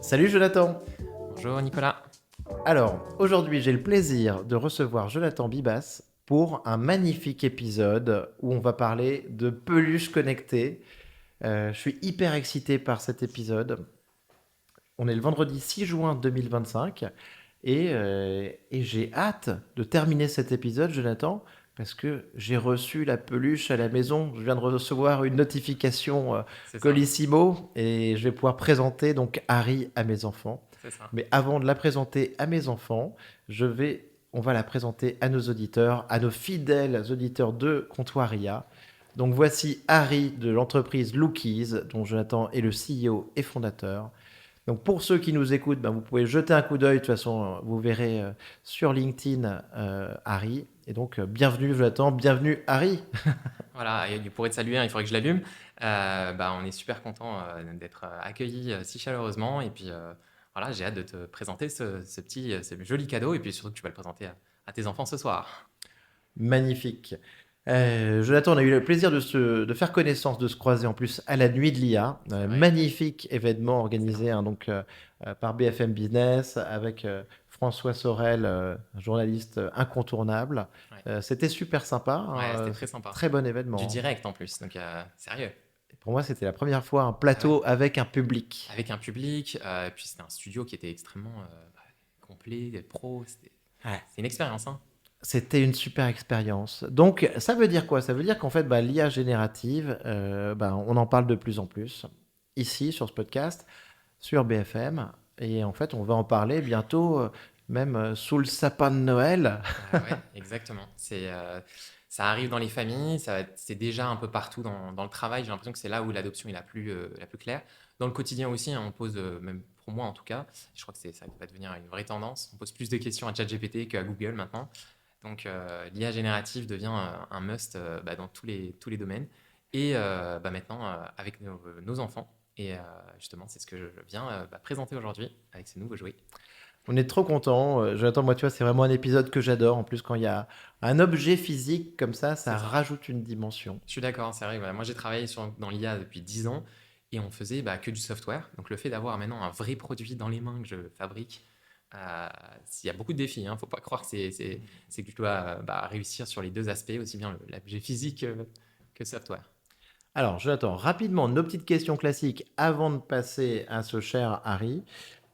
Salut Jonathan. Bonjour Nicolas. Alors, aujourd'hui, j'ai le plaisir de recevoir Jonathan Bibas pour un magnifique épisode où on va parler de peluches connectées. Je suis hyper excité par cet épisode. On est le vendredi 6 juin 2025 et j'ai hâte de terminer cet épisode, Jonathan, parce que j'ai reçu la peluche à la maison. Je viens de recevoir une notification C'est ça, Colissimo et je vais pouvoir présenter donc Harry à mes enfants. c'est ça. Mais avant de la présenter à mes enfants, on va la présenter à nos auditeurs, à nos fidèles auditeurs de Comptoiria. Donc voici Harry de l'entreprise Lookies, dont Jonathan est le CEO et fondateur. Donc pour ceux qui nous écoutent, ben, vous pouvez jeter un coup d'œil. De toute façon, vous verrez sur LinkedIn Harry. Et donc bienvenue Jonathan, bienvenue Harry. Voilà, et pour être salué, hein, il faudrait que je l'allume. On est super content d'être accueillis si chaleureusement. Et puis voilà, j'ai hâte de te présenter ce joli cadeau. Et puis surtout que tu vas le présenter à tes enfants ce soir. Magnifique. Jonathan, on a eu le plaisir de faire connaissance, de se croiser en plus à la nuit de l'IA. C'est vrai, Magnifique événement excellent. organisé hein, par BFM Business avec François Sorel, un journaliste incontournable. Ouais, C'était super sympa, ouais, c'était très c'était un sympa. très bon Du événement. direct en plus, donc sérieux. Pour moi, c'était la première fois un Ah ouais, plateau avec un public. avec un public. Et puis c'était un studio qui était extrêmement complet, pro. Ouais. C'est une expérience, hein. C'était une super expérience. Donc, ça veut dire quoi? Ça veut dire qu'en fait, bah, l'IA générative, bah, on en parle de plus en plus ici sur ce podcast, sur BFM. Et en fait, on va en parler bientôt, même sous le sapin de Noël. Ouais, exactement. Ça arrive dans les familles, c'est déjà un peu partout dans le travail. J'ai l'impression que c'est là où l'adoption est la plus claire. Dans le quotidien aussi, hein, on pose, même pour moi en tout cas, je crois que ça va devenir une vraie tendance. On pose plus de questions à ChatGPT qu'à Google maintenant. Donc l'IA générative devient un must dans tous les domaines. Et maintenant, avec nos enfants. Et justement, c'est ce que je viens présenter aujourd'hui avec ces nouveaux jouets. On est trop contents. Jonathan, moi, tu vois, c'est vraiment un épisode que j'adore. En plus, quand il y a un objet physique comme ça C'est ça. rajoute une dimension. Je suis d'accord, c'est vrai. Voilà. Moi, j'ai travaillé dans l'IA depuis 10 ans et on faisait que du software. Donc, le fait d'avoir maintenant un vrai produit dans les mains que je fabrique, il y a beaucoup de défis. Il ne faut pas croire que c'est que tu dois réussir sur les deux aspects, aussi bien l'objet physique que software. Alors, Jonathan, rapidement, nos petites questions classiques avant de passer à ce cher Harry.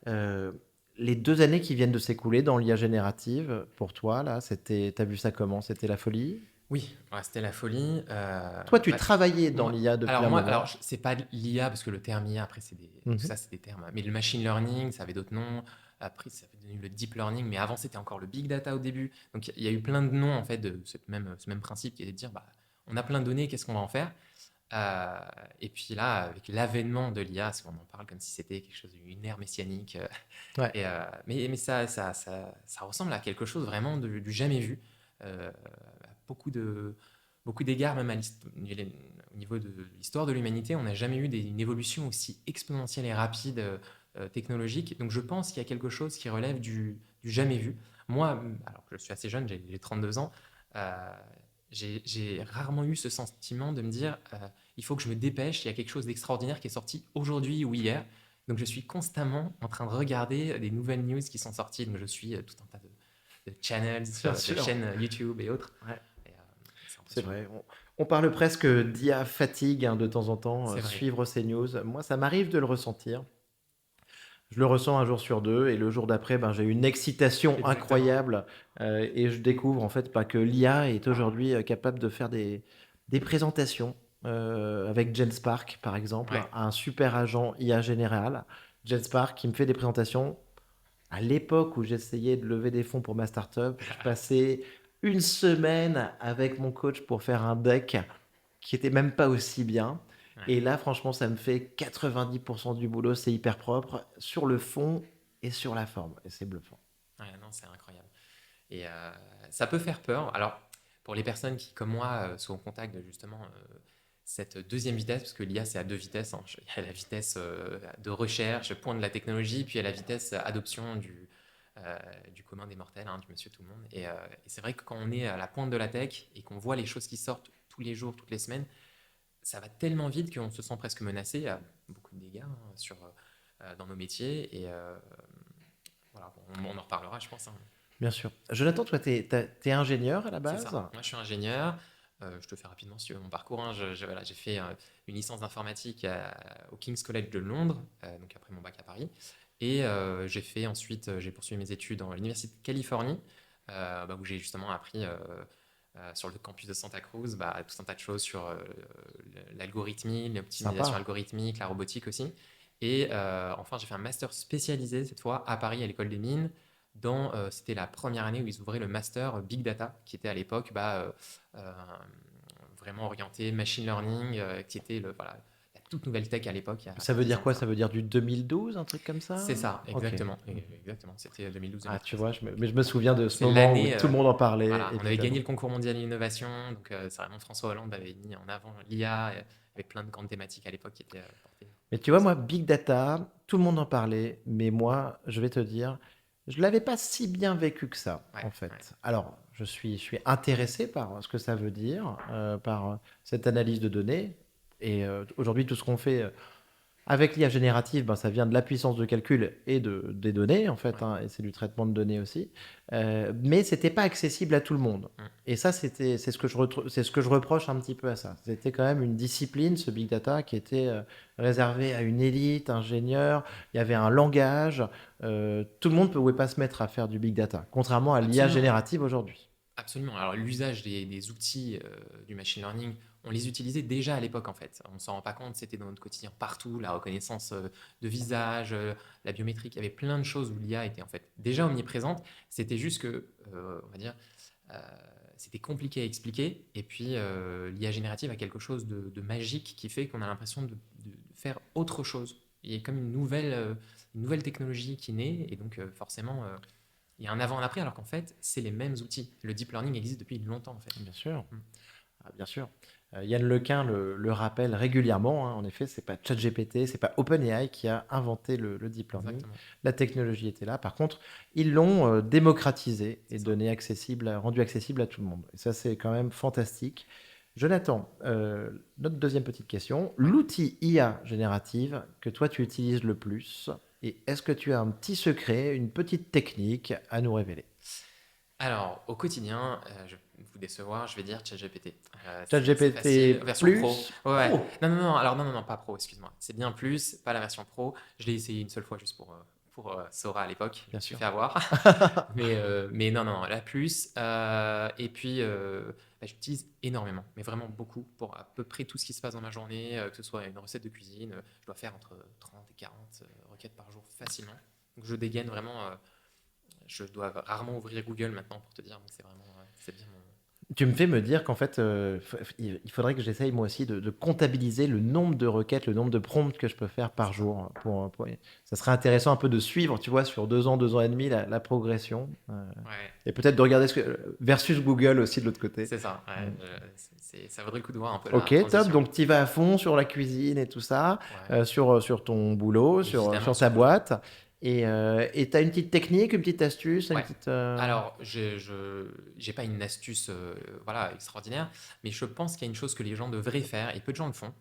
Euh, les 2 années qui viennent de s'écouler dans l'IA générative, pour toi, là, t'as vu ça comment? C'était la folie? Oui, ouais, c'était la folie. Toi, tu travaillais dans l'IA depuis un Alors, moment. c'est pas l'IA parce que le terme IA, après, tout Mhm. ça, c'est des termes. Mais le machine learning, ça avait d'autres noms. Après, ça avait devenu le deep learning. Mais avant, c'était encore le big data au début. Donc, il y a eu plein de noms, en fait, de ce même principe qui est de dire, on a plein de données, qu'est-ce qu'on va en faire? Euh, et puis là, avec l'avènement de l'IA, on en parle comme si c'était quelque chose d'une ère messianique. Ouais. Mais ça ressemble à quelque chose vraiment du jamais vu. À beaucoup d'égards, même au niveau de l'histoire de l'humanité, on n'a jamais eu une évolution aussi exponentielle et rapide technologique. Donc je pense qu'il y a quelque chose qui relève du jamais vu. Moi, alors que je suis assez jeune, j'ai 32 ans, euh, j'ai rarement eu ce sentiment de me dire il faut que je me dépêche, il y a quelque chose d'extraordinaire qui est sorti aujourd'hui ou hier. Donc je suis constamment en train de regarder des nouvelles news qui sont sorties. Donc je suis tout un tas de channels, Bien de sûr. chaînes YouTube et autres. Ouais, Et, c'est c'est impressionnant. vrai. On parle presque d'IA fatigue hein, de temps en temps, C'est vrai. suivre ces news. Moi, ça m'arrive de le ressentir. Je le ressens un jour sur deux et le jour d'après, ben, j'ai une excitation Exactement. incroyable et je découvre en fait pas que l'IA est aujourd'hui capable de faire des présentations avec Genspark par exemple, Ouais. un super agent IA général, Genspark qui me fait des présentations. À l'époque où j'essayais de lever des fonds pour ma startup, je passais une semaine avec mon coach pour faire un deck qui était même pas aussi bien. Ouais. Et là, franchement, ça me fait 90% du boulot, c'est hyper propre sur le fond et sur la forme. Et c'est bluffant. Ouais, non, c'est incroyable. Et ça peut faire peur. Alors, pour les personnes qui, comme moi, sont au contact de justement cette deuxième vitesse, parce que l'IA, c'est à deux vitesses, hein. Il y a la vitesse de recherche, point de la technologie, puis il y a la vitesse adoption du commun des mortels, hein, du monsieur tout le monde. Et c'est vrai que quand on est à la pointe de la tech et qu'on voit les choses qui sortent tous les jours, toutes les semaines, ça va tellement vite qu'on se sent presque menacé. Il y a beaucoup de dégâts hein, dans nos métiers. Et voilà, on en reparlera, je pense, hein. Bien sûr. Jonathan, toi, t'es ingénieur à la C'est base? ça. Moi, je suis ingénieur. Je te fais rapidement si tu veux mon parcours, hein. Voilà, j'ai fait une licence d'informatique au King's College de Londres, donc après mon bac à Paris. Et j'ai poursuivi mes études dans l'Université de Californie, où j'ai justement appris sur le campus de Santa Cruz tout un tas de choses sur l'algorithmie, l'optimisation Sympa. algorithmique, la robotique aussi. Et enfin, j'ai fait un master spécialisé cette fois à Paris à l'École des Mines. C'était la première année où ils ouvraient le master Big Data, qui était à l'époque euh, vraiment orienté machine learning, qui était voilà, la toute nouvelle tech à l'époque, il Ça y a veut 10 dire ans de quoi? ça. Ça veut dire du 2012, un truc comme ça? C'est ça, Ok. exactement. Exactement. C'était Ah, tu 2012-2013. vois, mais je me souviens de ce C'est moment où l'année. tout le monde en parlait, Voilà, on avait gagné évidemment. le concours mondial de l'innovation. Donc, c'est vraiment François Hollande avait mis en avant l'IA avec plein de grandes thématiques à l'époque qui étaient portées Mais tu vois, moi, Big Data, tout le monde en parlait, mais moi, je vais te dire, je ne l'avais pas si bien vécu que ça, Ouais, en ouais. fait. Alors, je suis intéressé par ce que ça veut dire, par cette analyse de données. Et aujourd'hui, tout ce qu'on fait avec l'IA générative, ben, ça vient de la puissance de calcul et des données, en fait, Ouais. hein, et c'est du traitement de données aussi. Mais c'était pas accessible à tout le monde. Mm. Et ça, c'est ce que je reproche un petit peu à ça. C'était quand même une discipline, ce big data, qui était réservé à une élite, ingénieur. Il y avait un langage. Tout le monde ne pouvait pas se mettre à faire du big data, contrairement à l'IA Absolument. générative aujourd'hui. Absolument. Alors, l'usage des outils du machine learning, on les utilisait déjà à l'époque, en fait. On ne s'en rend pas compte, c'était dans notre quotidien partout, la reconnaissance de visage, la biométrique, il y avait plein de choses où l'IA était en fait déjà omniprésente. C'était juste que, on va dire, euh, c'était compliqué à expliquer. Et puis, l'IA générative a quelque chose de magique qui fait qu'on a l'impression de faire autre chose. Il y a comme une nouvelle technologie qui naît, et donc forcément, il y a un avant et un après, alors qu'en fait, c'est les mêmes outils. Le deep learning existe depuis longtemps, en fait. Bien sûr. Mm. Ah, bien sûr. Yann Lequin le rappelle régulièrement, hein. En effet, c'est pas ChatGPT, c'est pas OpenAI qui a inventé le deep learning. Exactement. La technologie était là. Par contre, ils l'ont démocratisé et C'est ça. rendu accessible à tout le monde. Et ça, c'est quand même fantastique. Jonathan, notre deuxième petite question. Ouais. L'outil IA générative que toi, tu utilises le plus, et est-ce que tu as un petit secret, une petite technique à nous révéler? Alors, au quotidien, je vais vous décevoir, je vais dire ChatGPT. C'est facile. ChatGPT Version pro. plus Ouais, ouais. pro. Non, non, non, alors non, non, non, pas pro, excuse-moi. C'est bien plus, pas la version pro. Je l'ai essayé une seule fois juste pour Sora à l'époque. Je Bien me suis sûr. fait avoir. Mais non, non, non, la plus. Et puis, j'utilise énormément, mais vraiment beaucoup pour à peu près tout ce qui se passe dans ma journée, que ce soit une recette de cuisine. Je dois faire entre 30 et 40 requêtes par jour facilement. Donc, je dégaine vraiment. Je dois rarement ouvrir Google maintenant pour te dire, donc c'est vraiment, c'est bien mon. Tu me fais me dire qu'en fait, il faudrait que j'essaye moi aussi de comptabiliser le nombre de requêtes, le nombre de prompts que je peux faire par C'est ça. jour. Ça serait intéressant un peu de suivre, tu vois, sur 2 ans et demi, la progression. Ouais, Et peut-être de regarder versus Google aussi de l'autre côté. c'est ça. Mm. Ouais, ça vaudrait le coup de voir un peu la Ok, top. transition. Donc, tu vas à fond sur la cuisine et tout ça, Ouais, sur ton boulot, évidemment sur sur ta le boulot. boîte. Et tu as une petite technique, une petite astuce, une Ouais. petite. Alors, j'ai pas une astuce voilà, extraordinaire, mais je pense qu'il y a une chose que les gens devraient faire, et peu de gens le font.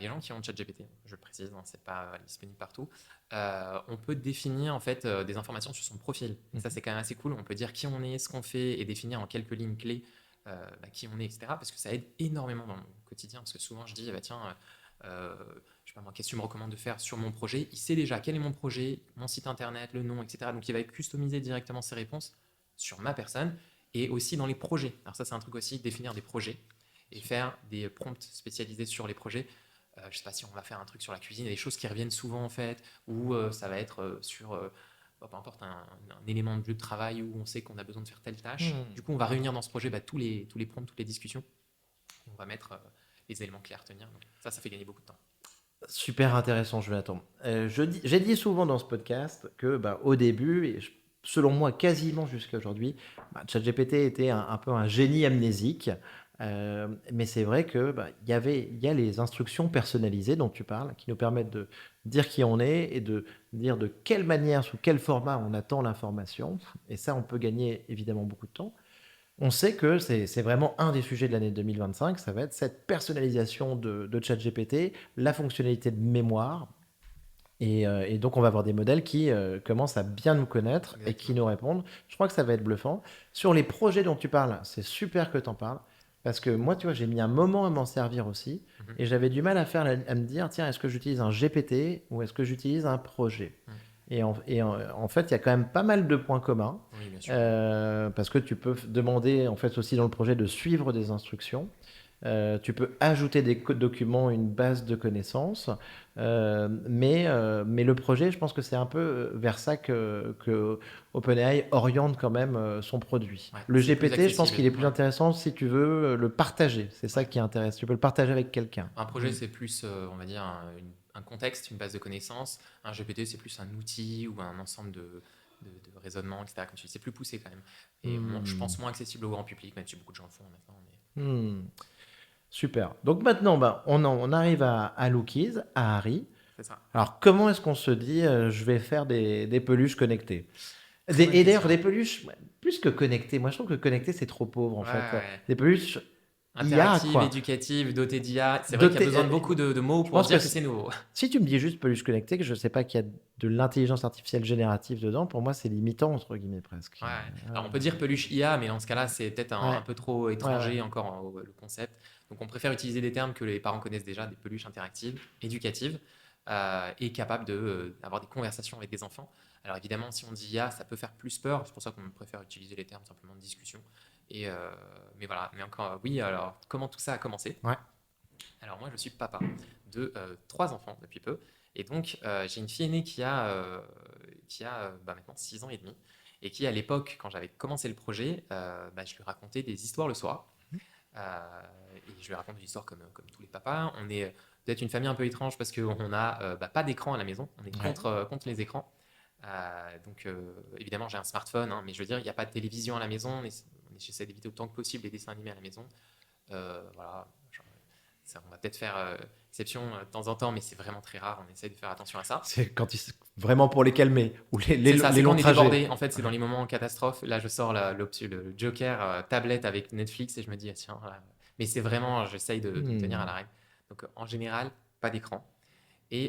Les gens qui ont ChatGPT, je le précise, hein, c'est pas disponible partout, on peut définir en fait des informations sur son profil. Et ça, Mhm. c'est quand même assez cool. On peut dire qui on est, ce qu'on fait, et définir en quelques lignes clés qui on est, etc. Parce que ça aide énormément dans le quotidien. Parce que souvent, je dis, bah, tiens, euh, je sais pas moi, qu'est-ce que tu me recommandes de faire sur mon projet? Il sait déjà quel est mon projet, mon site internet, le nom, etc. Donc il va customiser directement ses réponses sur ma personne et aussi dans les projets. Alors ça, c'est un truc aussi, définir des projets et faire des prompts spécialisés sur les projets. Je sais pas si on va faire un truc sur la cuisine, il y a des choses qui reviennent souvent en fait, ou ça va être sur, peu importe, un élément de lieu de travail où on sait qu'on a besoin de faire telle tâche. Hmm. Du coup, on va réunir dans ce projet tous les prompts, toutes les discussions. On va mettre les éléments clés à retenir. Donc, ça fait gagner beaucoup de temps. Super intéressant, Jonathan. J'ai dit souvent dans ce podcast que, bah, au début, selon moi, quasiment jusqu'à aujourd'hui, bah, ChatGPT était un peu un génie amnésique. Mais c'est vrai que bah, il y a les instructions personnalisées dont tu parles, qui nous permettent de dire qui on est et de dire de quelle manière, sous quel format on attend l'information. Et ça, on peut gagner évidemment beaucoup de temps. On sait que c'est vraiment un des sujets de l'année 2025, ça va être cette personnalisation de ChatGPT, la fonctionnalité de mémoire. Et donc, on va avoir des modèles qui commencent à bien nous connaître et qui Exactement. nous répondent. Je crois que ça va être bluffant. Sur les projets dont tu parles, c'est super que tu en parles. Parce que moi, tu vois, j'ai mis un moment à m'en servir aussi. Mhm. Et j'avais du mal à me dire, tiens, est-ce que j'utilise un GPT ou est-ce que j'utilise un projet? Mhm. En fait, il y a quand même pas mal de points communs. Oui, bien sûr. Parce que tu peux demander, en fait, aussi dans le projet de suivre des instructions. Tu peux ajouter des documents, une base de connaissances, mais le projet, je pense que c'est un peu vers ça que OpenAI oriente quand même son produit. Ouais, Le c'est plus GPT, je pense accessible. qu'il est plus Ouais. intéressant si tu veux le partager. C'est ça Ouais. qui intéresse. Tu peux le partager avec quelqu'un. Un projet, c'est plus, on va dire, un contexte, une base de connaissances. Un GPT, c'est plus un outil ou un ensemble de raisonnements, etc. Comme tu dis, c'est plus poussé quand même. Et je Hmm. pense moins accessible au grand public, même si beaucoup de gens le font maintenant. Hmm. Super. Donc maintenant, bah, on arrive à Lookies, à Harry. C'est ça. Alors, comment est-ce qu'on se dit, je vais faire des peluches connectées? Très bonne Et d'ailleurs, question. des peluches, ouais, plus que connectées, moi je trouve que connecté c'est trop pauvre en Ouais, fait. ouais. Des peluches IA Interactive, quoi. éducative, dotée d'IA. C'est vrai qu'il y a Doté- besoin de beaucoup de mots je pour pense que dire que c'est nouveau. si tu me dis juste peluche connectée, que je sais pas qu'il y a de l'intelligence artificielle générative dedans, pour moi c'est limitant entre guillemets presque. Ouais. Alors on peut dire peluche IA, mais dans ce cas-là, c'est peut-être un Ouais, peu trop ouais, ouais. étranger encore le concept. Donc on préfère utiliser des termes que les parents connaissent déjà, des peluches interactives, éducatives, et capables d'avoir des conversations avec des enfants. Alors évidemment, si on dit IA, ça peut faire plus peur. C'est pour ça qu'on préfère utiliser les termes simplement de discussion. Mais voilà. Mais encore, oui. Alors comment tout ça a commencé? Ouais. Alors moi, je suis papa de trois enfants depuis peu. Et donc, j'ai une fille aînée qui a maintenant 6 ans et demi. Et qui, à l'époque, quand j'avais commencé le projet, je lui racontais des histoires le soir. Et je lui raconte des histoires comme tous les papas. On est peut-être une famille un peu étrange parce qu'on n'a pas d'écran à la maison. On est Ouais. contre les écrans. Donc, évidemment, j'ai un smartphone, hein, mais je veux dire, il n'y a pas de télévision à la maison. J'essaie d'éviter autant que possible les dessins animés à la maison. Voilà. On va peut-être faire exception de temps en temps, mais c'est vraiment très rare. On essaye de faire attention à ça. C'est vraiment pour les calmer ou C'est ça, les c'est quand longs on est trajets. débordé. En fait, c'est dans les moments en catastrophe. Là, je sors l'option, le Joker tablette avec Netflix et je me dis, ah, tiens, voilà. Mais c'est vraiment, j'essaye de me tenir à Hmm. la règle. Donc, en général, pas d'écran. Et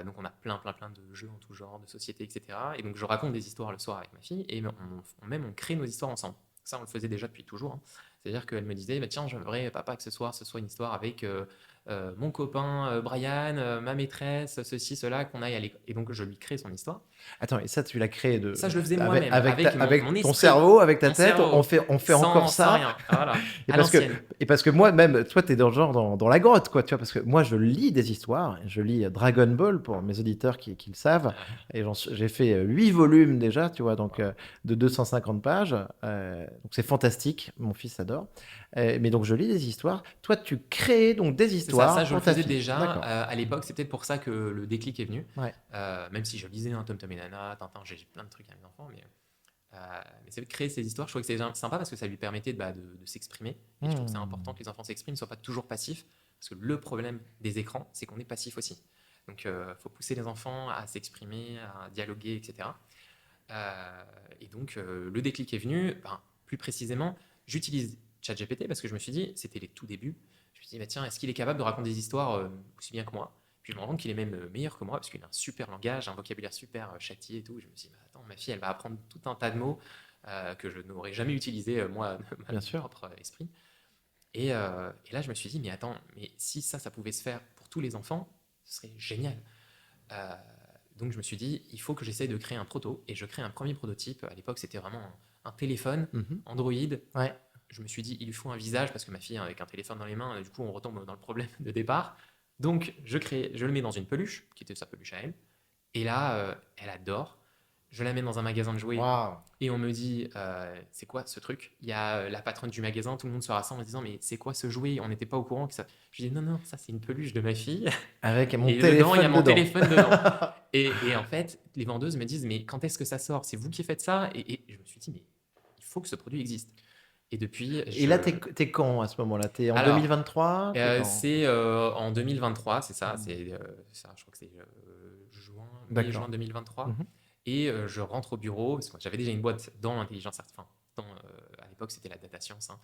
donc, on a plein de jeux en tout genre, de sociétés, etc. Et donc, je raconte des histoires le soir avec ma fille et on crée nos histoires ensemble. Ça, on le faisait déjà depuis toujours, hein. C'est-à-dire qu'elle me disait, bah, tiens, j'aimerais, papa, que ce soir, ce soit une histoire avec mon copain Brian, ma maîtresse, ceci, cela, qu'on aille à l'école. Et donc, je lui crée son histoire. Attends, et ça tu l'as créé Et ça, je le faisais moi-même, mon avec ton esprit, cerveau, avec ta mon tête, cerveau, on fait encore sans ça. rien. Voilà, Et à parce que, l'ancienne. et parce que moi, même, toi, t'es dans le genre dans la grotte, quoi, tu vois, parce que moi, je lis des histoires, je lis Dragon Ball pour mes auditeurs qui le savent, et j'ai fait 8 volumes déjà, tu vois, donc de 250 pages, donc c'est fantastique, mon fils adore. Mais donc, je lis des histoires. Toi, tu crées donc des C'est ça, histoires je le pour ta faisais fille. déjà D'accord. à l'époque. C'est peut-être pour ça que le déclic est venu. Ouais. Même si je lisais un Tom Tom et Nana, Tintin, j'ai plein de trucs à mes enfants, mais c'est créer ces histoires. Je trouvais que c'est sympa parce que ça lui permettait de s'exprimer. Et je trouve que c'est important Hmm. que les enfants s'expriment, ne soient pas toujours passifs. Parce que le problème des écrans, c'est qu'on est passif aussi. Donc, il faut pousser les enfants à s'exprimer, à dialoguer, etc. Et donc, le déclic est venu. Ben, plus précisément, j'utilise ChatGPT parce que je me suis dit, c'était les tout débuts. Je me suis dit, bah, tiens, est-ce qu'il est capable de raconter des histoires aussi bien que moi? Puis je me rends compte qu'il est même meilleur que moi parce qu'il a un super langage, un vocabulaire super châtié et tout. Je me suis dit, bah, attends, ma fille, elle va apprendre tout un tas de mots que je n'aurais jamais utilisé moi, de Bien mon sûr. propre esprit. Et là, je me suis dit, mais attends, mais si ça pouvait se faire pour tous les enfants, ce serait génial. Euh, donc je me suis dit, il faut que j'essaye de créer un proto. Et je crée un premier prototype. À l'époque, c'était vraiment un téléphone Mhm. Android. Ouais. Je me suis dit, il lui faut un visage parce que ma fille, avec un téléphone dans les mains, du coup, on retombe dans le problème de départ. Donc je le mets dans une peluche, qui était sa peluche à elle. Et là, elle adore. Je la mets dans un magasin de jouets Waouh. et on me dit, c'est quoi ce truc? Il y a la patronne du magasin, tout le monde se rassemble en disant, mais c'est quoi ce jouet? On n'était pas au courant que ça. Je dis, non, non, ça c'est une peluche de ma fille. Avec mon Et dedans, il y a téléphone mon dedans. téléphone dedans. Et en fait, les vendeuses me disent, mais quand est-ce que ça sort? C'est vous qui faites ça? Et je me suis dit, mais il faut que ce produit existe. Et depuis, Et là, t'es quand à ce moment-là? T'es en Alors, 2023? T'es quand? c'est en 2023, c'est ça, Hmm. ça, je crois que c'est mai-juin D'accord. 2023. Mhm. Et je rentre au bureau, parce que j'avais déjà une boîte dans l'intelligence artificielle, enfin, à l'époque c'était la data science, hein.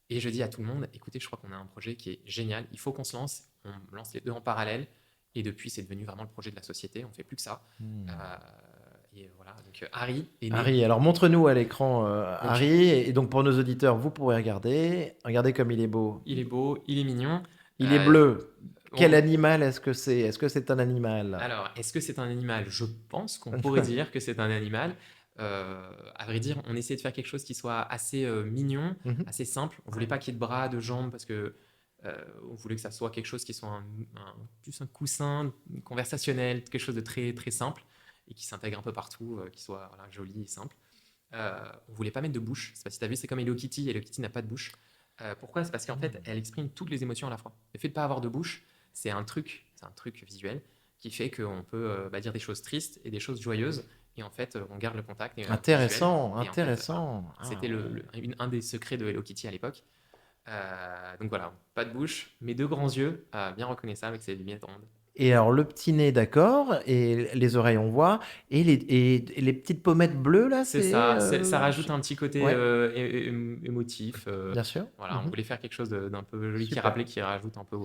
Et je dis à tout le monde, écoutez, je crois qu'on a un projet qui est génial, il faut qu'on se lance, on lance les deux en parallèle, Et depuis, c'est devenu vraiment le projet de la société. On ne fait plus que ça. Hmm. Et voilà, donc Harry est né. Harry, alors montre-nous à l'écran Donc, Harry, et donc pour nos auditeurs, vous pourrez regarder. Regardez comme il est beau. il est beau, il est mignon. Il est Euh, bleu. Quel on- animal est-ce que c'est? Est-ce que c'est un animal? Alors, est-ce que c'est un animal? Je pense qu'on pourrait dire que c'est un animal. À vrai dire, on essayait de faire quelque chose qui soit assez mignon, Mhm. assez simple. On voulait pas qu'il y ait de bras, de jambes, parce que on voulait que ça soit quelque chose qui soit plus un coussin conversationnel, quelque chose de très, très simple et qui s'intègre un peu partout, qui soit voilà, joli et simple. On voulait pas mettre de bouche. C'est pas si tu as vu, c'est comme Hello Kitty. Hello Kitty n'a pas de bouche. Pourquoi? C'est parce qu'en fait, elle exprime toutes les émotions à la fois. Le fait de ne pas avoir de bouche, c'est un truc visuel qui fait qu'on peut dire des choses tristes et des choses joyeuses. Et en fait, on garde le contact visuel. Intéressant, Et en fait, voilà, intéressant. c'était un des secrets de Hello Kitty à l'époque. Donc voilà, pas de bouche, mais deux grands yeux, bien reconnaissables avec ses lunettes rondes. Et alors le petit nez, d'accord, et les oreilles, on voit, et les petites pommettes bleues là, C'est c'est ça, ça rajoute un petit côté ouais, émotif. bien sûr. Voilà, on Mhm. voulait faire quelque chose d'un peu joli Super. qui rajoute un peu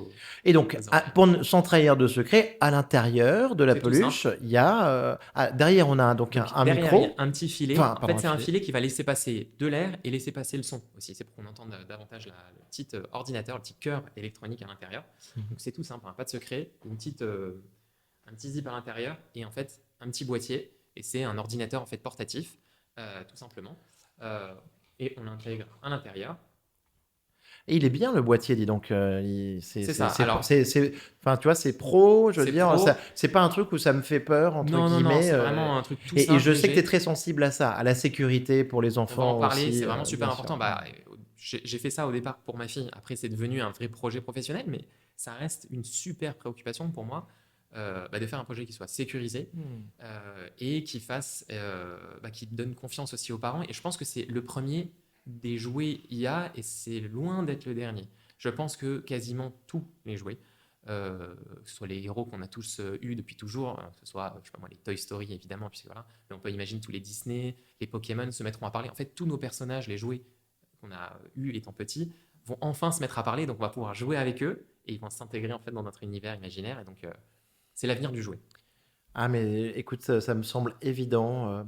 Et donc, aux oreilles. sans trahir de secret, à l'intérieur de la C'est tout simple. peluche, il y a derrière, on a donc Donc un derrière, il y a micro. un petit filet. Enfin, En pardon, fait, un c'est un filet. filet qui va laisser passer de l'air et laisser passer le son aussi. C'est pour qu'on entende davantage le petit ordinateur, le petit cœur électronique à l'intérieur. Mhm. Donc c'est tout simple, hein, pas de secret. Un petit zip à l'intérieur et en fait un petit boîtier. Et c'est un ordinateur en fait portatif, tout simplement. Euh, et on l'intègre à l'intérieur. Et il est bien le boîtier, dis donc. C'est ça. Alors, Enfin, tu vois, c'est pro. Je veux c'est dire, ça, pro. c'est pas un truc où ça me fait peur entre Non, non, non, guillemets. c'est vraiment un truc tout Et simple, je sais que tu es léger. très sensible à ça, à la sécurité pour les On va en enfants parler, aussi, c'est vraiment super bien sûr. important. Bah, j'ai fait ça au départ pour ma fille. Après, c'est devenu un vrai projet professionnel, mais ça reste une super préoccupation pour moi de faire un projet qui soit sécurisé Hmm. et qui donne confiance aussi aux parents. Et je pense que c'est le premier des jouets IA et c'est loin d'être le dernier. Je pense que quasiment tous les jouets, que ce soit les héros qu'on a tous eus depuis toujours, que ce soit, je sais pas moi, les Toy Story évidemment, puisque voilà, mais on peut imaginer tous les Disney, les Pokémon se mettront à parler. En fait, tous nos personnages, les jouets qu'on a eus étant petits, vont enfin se mettre à parler, donc on va pouvoir jouer avec eux et ils vont s'intégrer en fait dans notre univers imaginaire. Et donc, c'est l'avenir du jouet. Ah, mais écoute, ça me semble évident.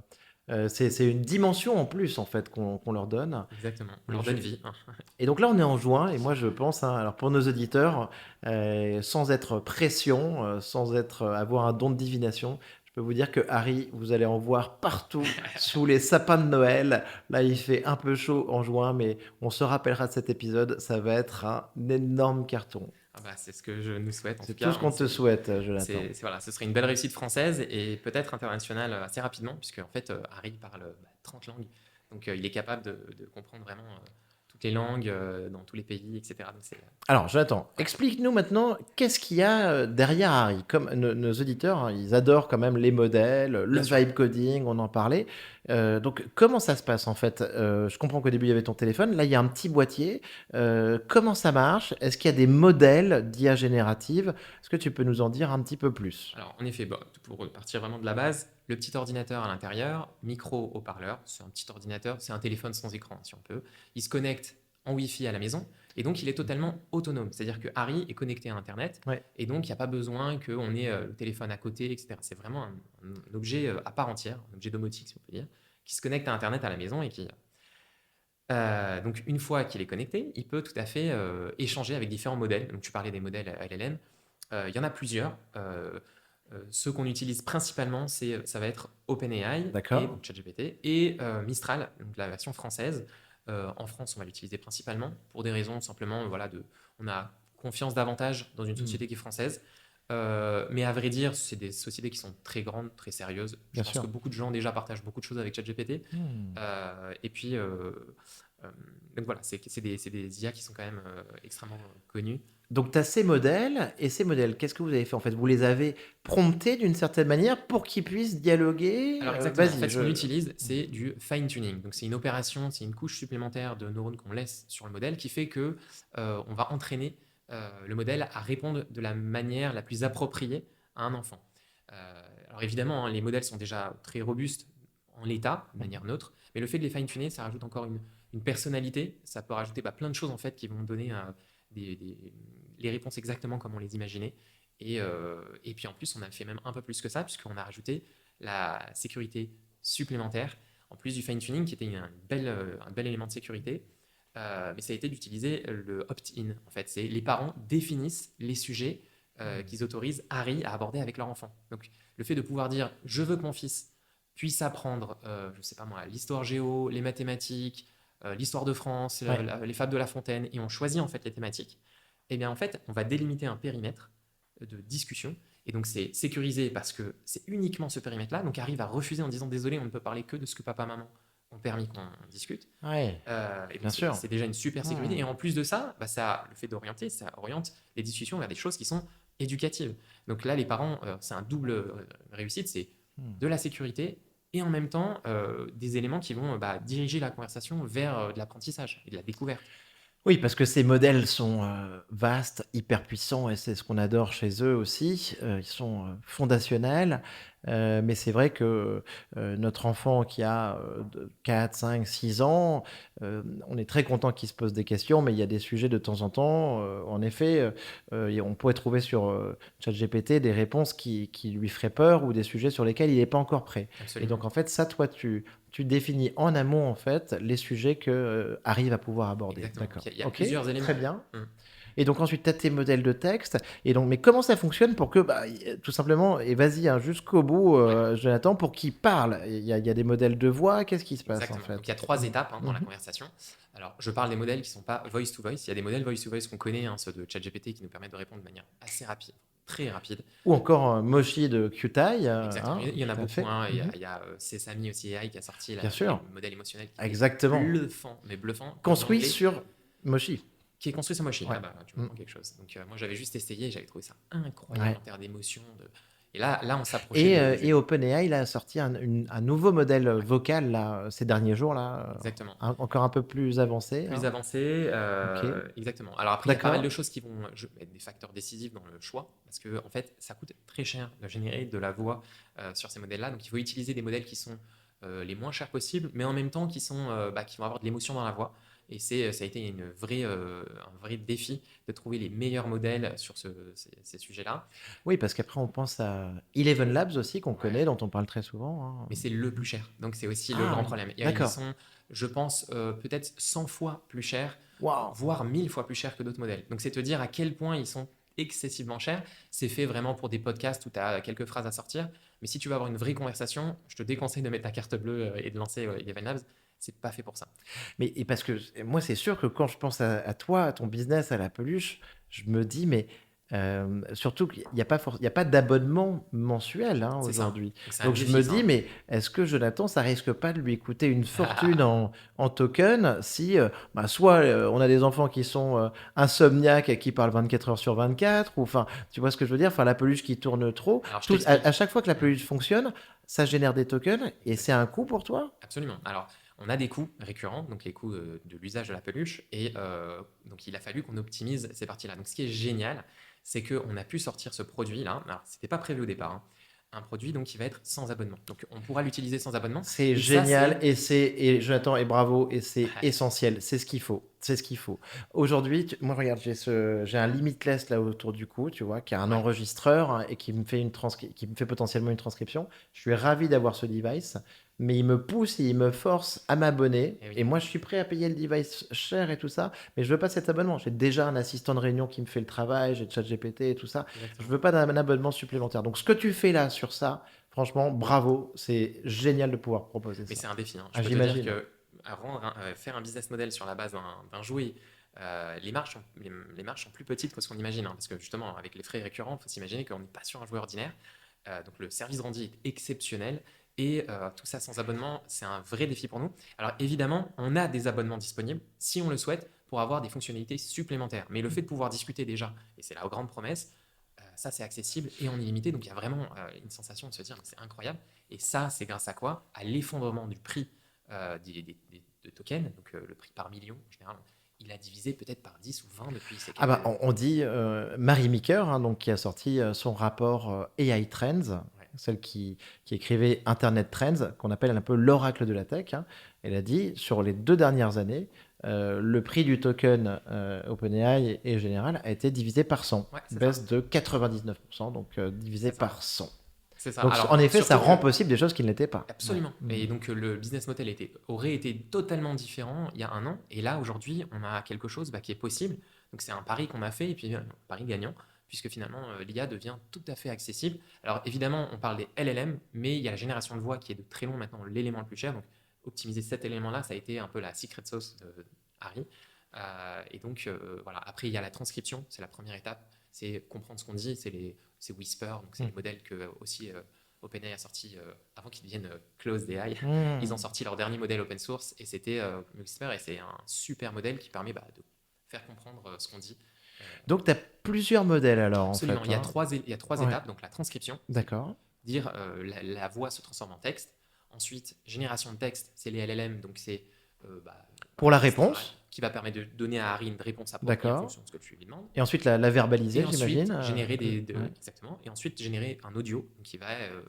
C'est une dimension en plus, en fait, qu'on leur donne. Exactement, on Et, leur je- donne vie, hein. et donc là, on est en juin, et moi, je pense, hein, alors pour nos auditeurs, sans être pression, sans avoir un don de divination, je peux vous dire que Harry, vous allez en voir partout, sous les sapins de Noël. Là, il fait un peu chaud en juin, mais on se rappellera de cet épisode. Ça va être un énorme carton. Ah bah, c'est ce que je nous souhaite en tout C'est tout cas, ce hein. qu'on te souhaite, Jonathan. Voilà, ce serait une belle réussite française et peut-être internationale assez rapidement, puisque en fait, Harry parle 30 langues. Donc, il est capable de comprendre vraiment toutes les langues dans tous les pays, etc. Donc, Alors, Jonathan, ouais, explique-nous maintenant qu'est-ce qu'il y a derrière Harry. Comme nos auditeurs, hein, ils adorent quand même les modèles, le bien sûr. vibe coding, on en parlait. Donc, comment ça se passe en fait? Je comprends qu'au début, il y avait ton téléphone. Là, il y a un petit boîtier. Comment ça marche? Est-ce qu'il y a des modèles d'IA générative? Est-ce que tu peux nous en dire un petit peu plus? Alors, en effet, pour partir vraiment de la base, le petit ordinateur à l'intérieur, micro haut-parleur, c'est un petit ordinateur, c'est un téléphone sans écran, si on peut. Il se connecte en Wi-Fi à la maison et donc il est totalement autonome. C'est-à-dire que Harry est connecté à Internet Ouais. et donc il n'y a pas besoin qu'on ait le téléphone à côté, etc. C'est vraiment un objet à part entière, un objet domotique, si on peut dire, qui se connecte à Internet à la maison et donc une fois qu'il est connecté, il peut tout à fait échanger avec différents modèles. Donc tu parlais des modèles LLM. Il y en a plusieurs. Ceux qu'on utilise principalement, ça va être OpenAI et D'accord. donc ChatGPT et Mistral, donc la version française. En France, on va l'utiliser principalement pour des raisons simplement, on a confiance davantage dans une Hmm. société qui est française. Mais à vrai dire, c'est des sociétés qui sont très grandes, très sérieuses. Je Bien pense sûr. que beaucoup de gens déjà partagent beaucoup de choses avec ChatGPT. Hmm. Et puis, donc voilà, c'est des IA qui sont quand même extrêmement connus. Donc, tu as ces modèles, et ces modèles, qu'est-ce que vous avez fait en fait? Vous les avez promptés d'une certaine manière pour qu'ils puissent dialoguer? Alors exactement, en Vas-y, fait, ce qu'on utilise, c'est du fine-tuning. Donc c'est une opération, c'est une couche supplémentaire de neurones qu'on laisse sur le modèle qui fait que on va entraîner le modèle à répondre de la manière la plus appropriée à un enfant. Alors évidemment, hein, les modèles sont déjà très robustes en l'état, de manière neutre, mais le fait de les fine-tuner, ça rajoute encore une personnalité, ça peut rajouter plein de choses en fait qui vont donner les réponses exactement comme on les imaginait. Et puis en plus, on a fait même un peu plus que ça, puisqu'on a rajouté la sécurité supplémentaire, en plus du fine-tuning, qui était un bel élément de sécurité. Mais ça a été d'utiliser le opt-in. En fait, c'est les parents définissent les sujets qu'ils autorisent Harry à aborder avec leur enfant. Donc, le fait de pouvoir dire, je veux que mon fils puisse apprendre, je sais pas moi, l'histoire géo, les mathématiques, l'histoire de France, Ouais. les fables de La Fontaine, et on choisit en fait les thématiques. Et bien en fait, on va délimiter un périmètre de discussion. Et donc c'est sécurisé parce que c'est uniquement ce périmètre-là. Donc Harry va refuser en disant désolé, on ne peut parler que de ce que papa maman ont permis qu'on discute. Ouais, Et donc bien sûr. c'est déjà une super sécurité. Hmm. Et en plus de ça, bah, le fait d'orienter, ça oriente les discussions vers des choses qui sont éducatives. Donc là, les parents, c'est un double réussite, c'est Hmm. de la sécurité et en même temps des éléments qui vont diriger la conversation vers de l'apprentissage et de la découverte. Oui, parce que ces modèles sont vastes, hyper puissants, et c'est ce qu'on adore chez eux aussi. Ils sont fondationnels, mais c'est vrai que notre enfant qui a 4, 5, 6 ans, on est très content qu'il se pose des questions, mais il y a des sujets de temps en temps, en effet, et on pourrait trouver sur ChatGPT des réponses qui lui feraient peur ou des sujets sur lesquels il n'est pas encore prêt. Et Absolument. donc, en fait, ça, toi, tu définis en amont, en fait, les sujets que Harry va pouvoir aborder. Exactement. D'accord. Il y a Ok, plusieurs très éléments. bien. Mm. Et donc ensuite, tu as tes modèles de texte. Et donc, mais comment ça fonctionne pour que, bah, tout simplement, et vas-y hein, jusqu'au bout, Ouais. Jonathan, pour qu'il parle. Il y a des modèles de voix. Qu'est-ce qui se passe en Exactement. Donc il fait? y a trois étapes dans la Mhm. conversation. Alors je parle des modèles qui ne sont pas voice to voice. Il y a des modèles voice to voice qu'on connaît, ceux de ChatGPT qui nous permettent de répondre de manière assez rapide, très rapide. Ou encore Moshi de QTI. Exactement. Hein, Il y en a tout à beaucoup. fait. Il y a Sesame aussi AI qui a sorti Bien les sûr. modèles émotionnels qui est Exactement. bluffant, mais bluffant comme Construit l'anglais, sur Moshi. qui est construit sur Moshi. Ouais. Ah bah tu Mm. m'apprends quelque chose. Donc moi j'avais juste essayé, et j'avais trouvé ça incroyable Ouais. en termes d'émotion. Et là on s'approchait Et OpenAI, il a sorti un nouveau modèle vocal là, ces derniers jours, là, exactement. encore un peu plus avancé. Plus Hein. avancé, Ok. exactement. Alors après, il y a pas mal de D'accord. choses qui vont être des facteurs décisifs dans le choix, parce que en fait, ça coûte très cher de générer de la voix sur ces modèles-là. Donc il faut utiliser des modèles qui sont les moins chers possibles, mais en même temps qui vont avoir de l'émotion dans la voix. Et ça a été un vrai défi de trouver les meilleurs modèles sur ces sujets-là. Oui, parce qu'après, on pense à Eleven Labs aussi, qu'on connaît, Ouais. dont on parle très souvent. Hein. Mais c'est le plus cher. Donc c'est aussi le Ah grand oui, problème. Ils d'accord. sont, je pense, peut-être 100 fois plus chers, Waouh. voire 1000 fois plus chers que d'autres modèles. Donc c'est te dire à quel point ils sont excessivement chers. C'est fait vraiment pour des podcasts où tu as quelques phrases à sortir. Mais si tu veux avoir une vraie conversation, je te déconseille de mettre ta carte bleue et de lancer Eleven Labs. C'est pas fait pour ça. Mais et parce que moi, c'est sûr que quand je pense à toi, à ton business, à la peluche, je me dis, mais surtout qu'il n'y a pas, il y a pas d'abonnement mensuel hein, C'est ça. aujourd'hui. Donc c'est un Donc je défi, me ça. dis, mais est-ce que Jonathan, ça risque pas de lui coûter une fortune en token si bah, soit on a des enfants qui sont insomniaques et qui parlent 24 heures sur 24, ou enfin, tu vois ce que je veux dire, enfin la peluche qui tourne trop. Alors je Tout, à t'explique. chaque fois que la Mm. peluche fonctionne, ça génère des tokens et c'est un coût pour toi? Absolument. Alors, on a des coûts récurrents, donc les coûts de l'usage de la peluche, et donc il a fallu qu'on optimise ces parties-là. Donc, ce qui est génial, c'est qu'on a pu sortir ce produit-là. Alors, c'était pas prévu au départ, hein. Un produit donc qui va être sans abonnement. Donc, on pourra l'utiliser sans abonnement. C'est Et ça, génial c'est et Jonathan et bravo et c'est essentiel, c'est ce qu'il faut, c'est ce qu'il faut. Aujourd'hui, moi regarde, j'ai un limitless là autour du cou, tu vois, qui a un ouais, enregistreur hein, et qui me fait qui me fait potentiellement une transcription. Je suis ravi d'avoir ce device, mais il me pousse et il me force à m'abonner. et oui, Et moi, je suis prêt à payer le device cher et tout ça, mais je veux pas cet abonnement. J'ai déjà un assistant de réunion qui me fait le travail, j'ai ChatGPT et tout ça. Je exactement. veux pas d'un abonnement supplémentaire. Donc, ce que tu fais là sur ça, franchement, bravo, c'est génial de pouvoir proposer Mais ça. c'est un défi, hein. Je Ah, peux te dire j'imagine. que faire un business model sur la base d'un jouet, les marges sont plus petites que ce qu'on imagine, hein, parce que justement, avec les frais récurrents, il faut s'imaginer qu'on n'est pas sur un jouet ordinaire. Donc le service rendu est exceptionnel. Et tout ça sans abonnement, c'est un vrai défi pour nous. Alors évidemment, on a des abonnements disponibles, si on le souhaite, pour avoir des fonctionnalités supplémentaires. Mais le fait de pouvoir discuter déjà, et c'est la grande promesse, ça c'est accessible et en illimité. Donc il y a vraiment une sensation de se dire c'est incroyable. Et ça, c'est grâce à quoi? À l'effondrement du prix de tokens, donc le prix par million en général. Il a divisé peut-être par 10 ou 20 depuis ces Ah bah, quelques... on dit Mary Meeker, hein, donc, qui a sorti son rapport AI Trends, Ouais. celle qui écrivait Internet Trends, qu'on appelle un peu l'oracle de la tech. Hein. Elle a dit, sur les 2 dernières années, le prix du token OpenAI et général a été divisé par 100. Ouais, c'est ça. Baisse de 99%, donc divisé C'est ça. par 100. C'est ça. Donc Alors, en effet, ça surtout rend que possible des choses qui ne l'étaient pas. absolument. Ouais. Et donc le business model aurait été totalement différent il y a un an. Et là, aujourd'hui, on a quelque chose qui est possible. Donc c'est un pari qu'on a fait et puis un pari gagnant, puisque finalement l'IA devient tout à fait accessible. Alors évidemment, on parle des LLM, mais il y a la génération de voix qui est de très long maintenant l'élément le plus cher. Donc optimiser cet élément-là, ça a été un peu la secret sauce de Harry. Et donc voilà. Après, il y a la transcription, c'est la première étape. C'est comprendre ce qu'on dit, c'est Whisper, donc c'est les modèles que aussi OpenAI a sorti avant qu'ils deviennent closed AI. Ils ont sorti leur dernier modèle open source et c'était Whisper et c'est un super modèle qui permet de faire comprendre ce qu'on dit. Donc tu as plusieurs modèles alors Absolument, en fait. il y a trois Ouais. étapes. Donc la transcription, c'est D'accord. dire la voix se transforme en texte. Ensuite, génération de texte, c'est les LLM, donc c'est Pour la Mistral, réponse. qui va permettre de donner à Harry une réponse appropriée en D'accord. fonction de ce que tu lui demandes. Et ensuite la Et verbaliser, ensuite, j'imagine. générer Ouais. exactement. Et ensuite, générer un audio, donc qui va,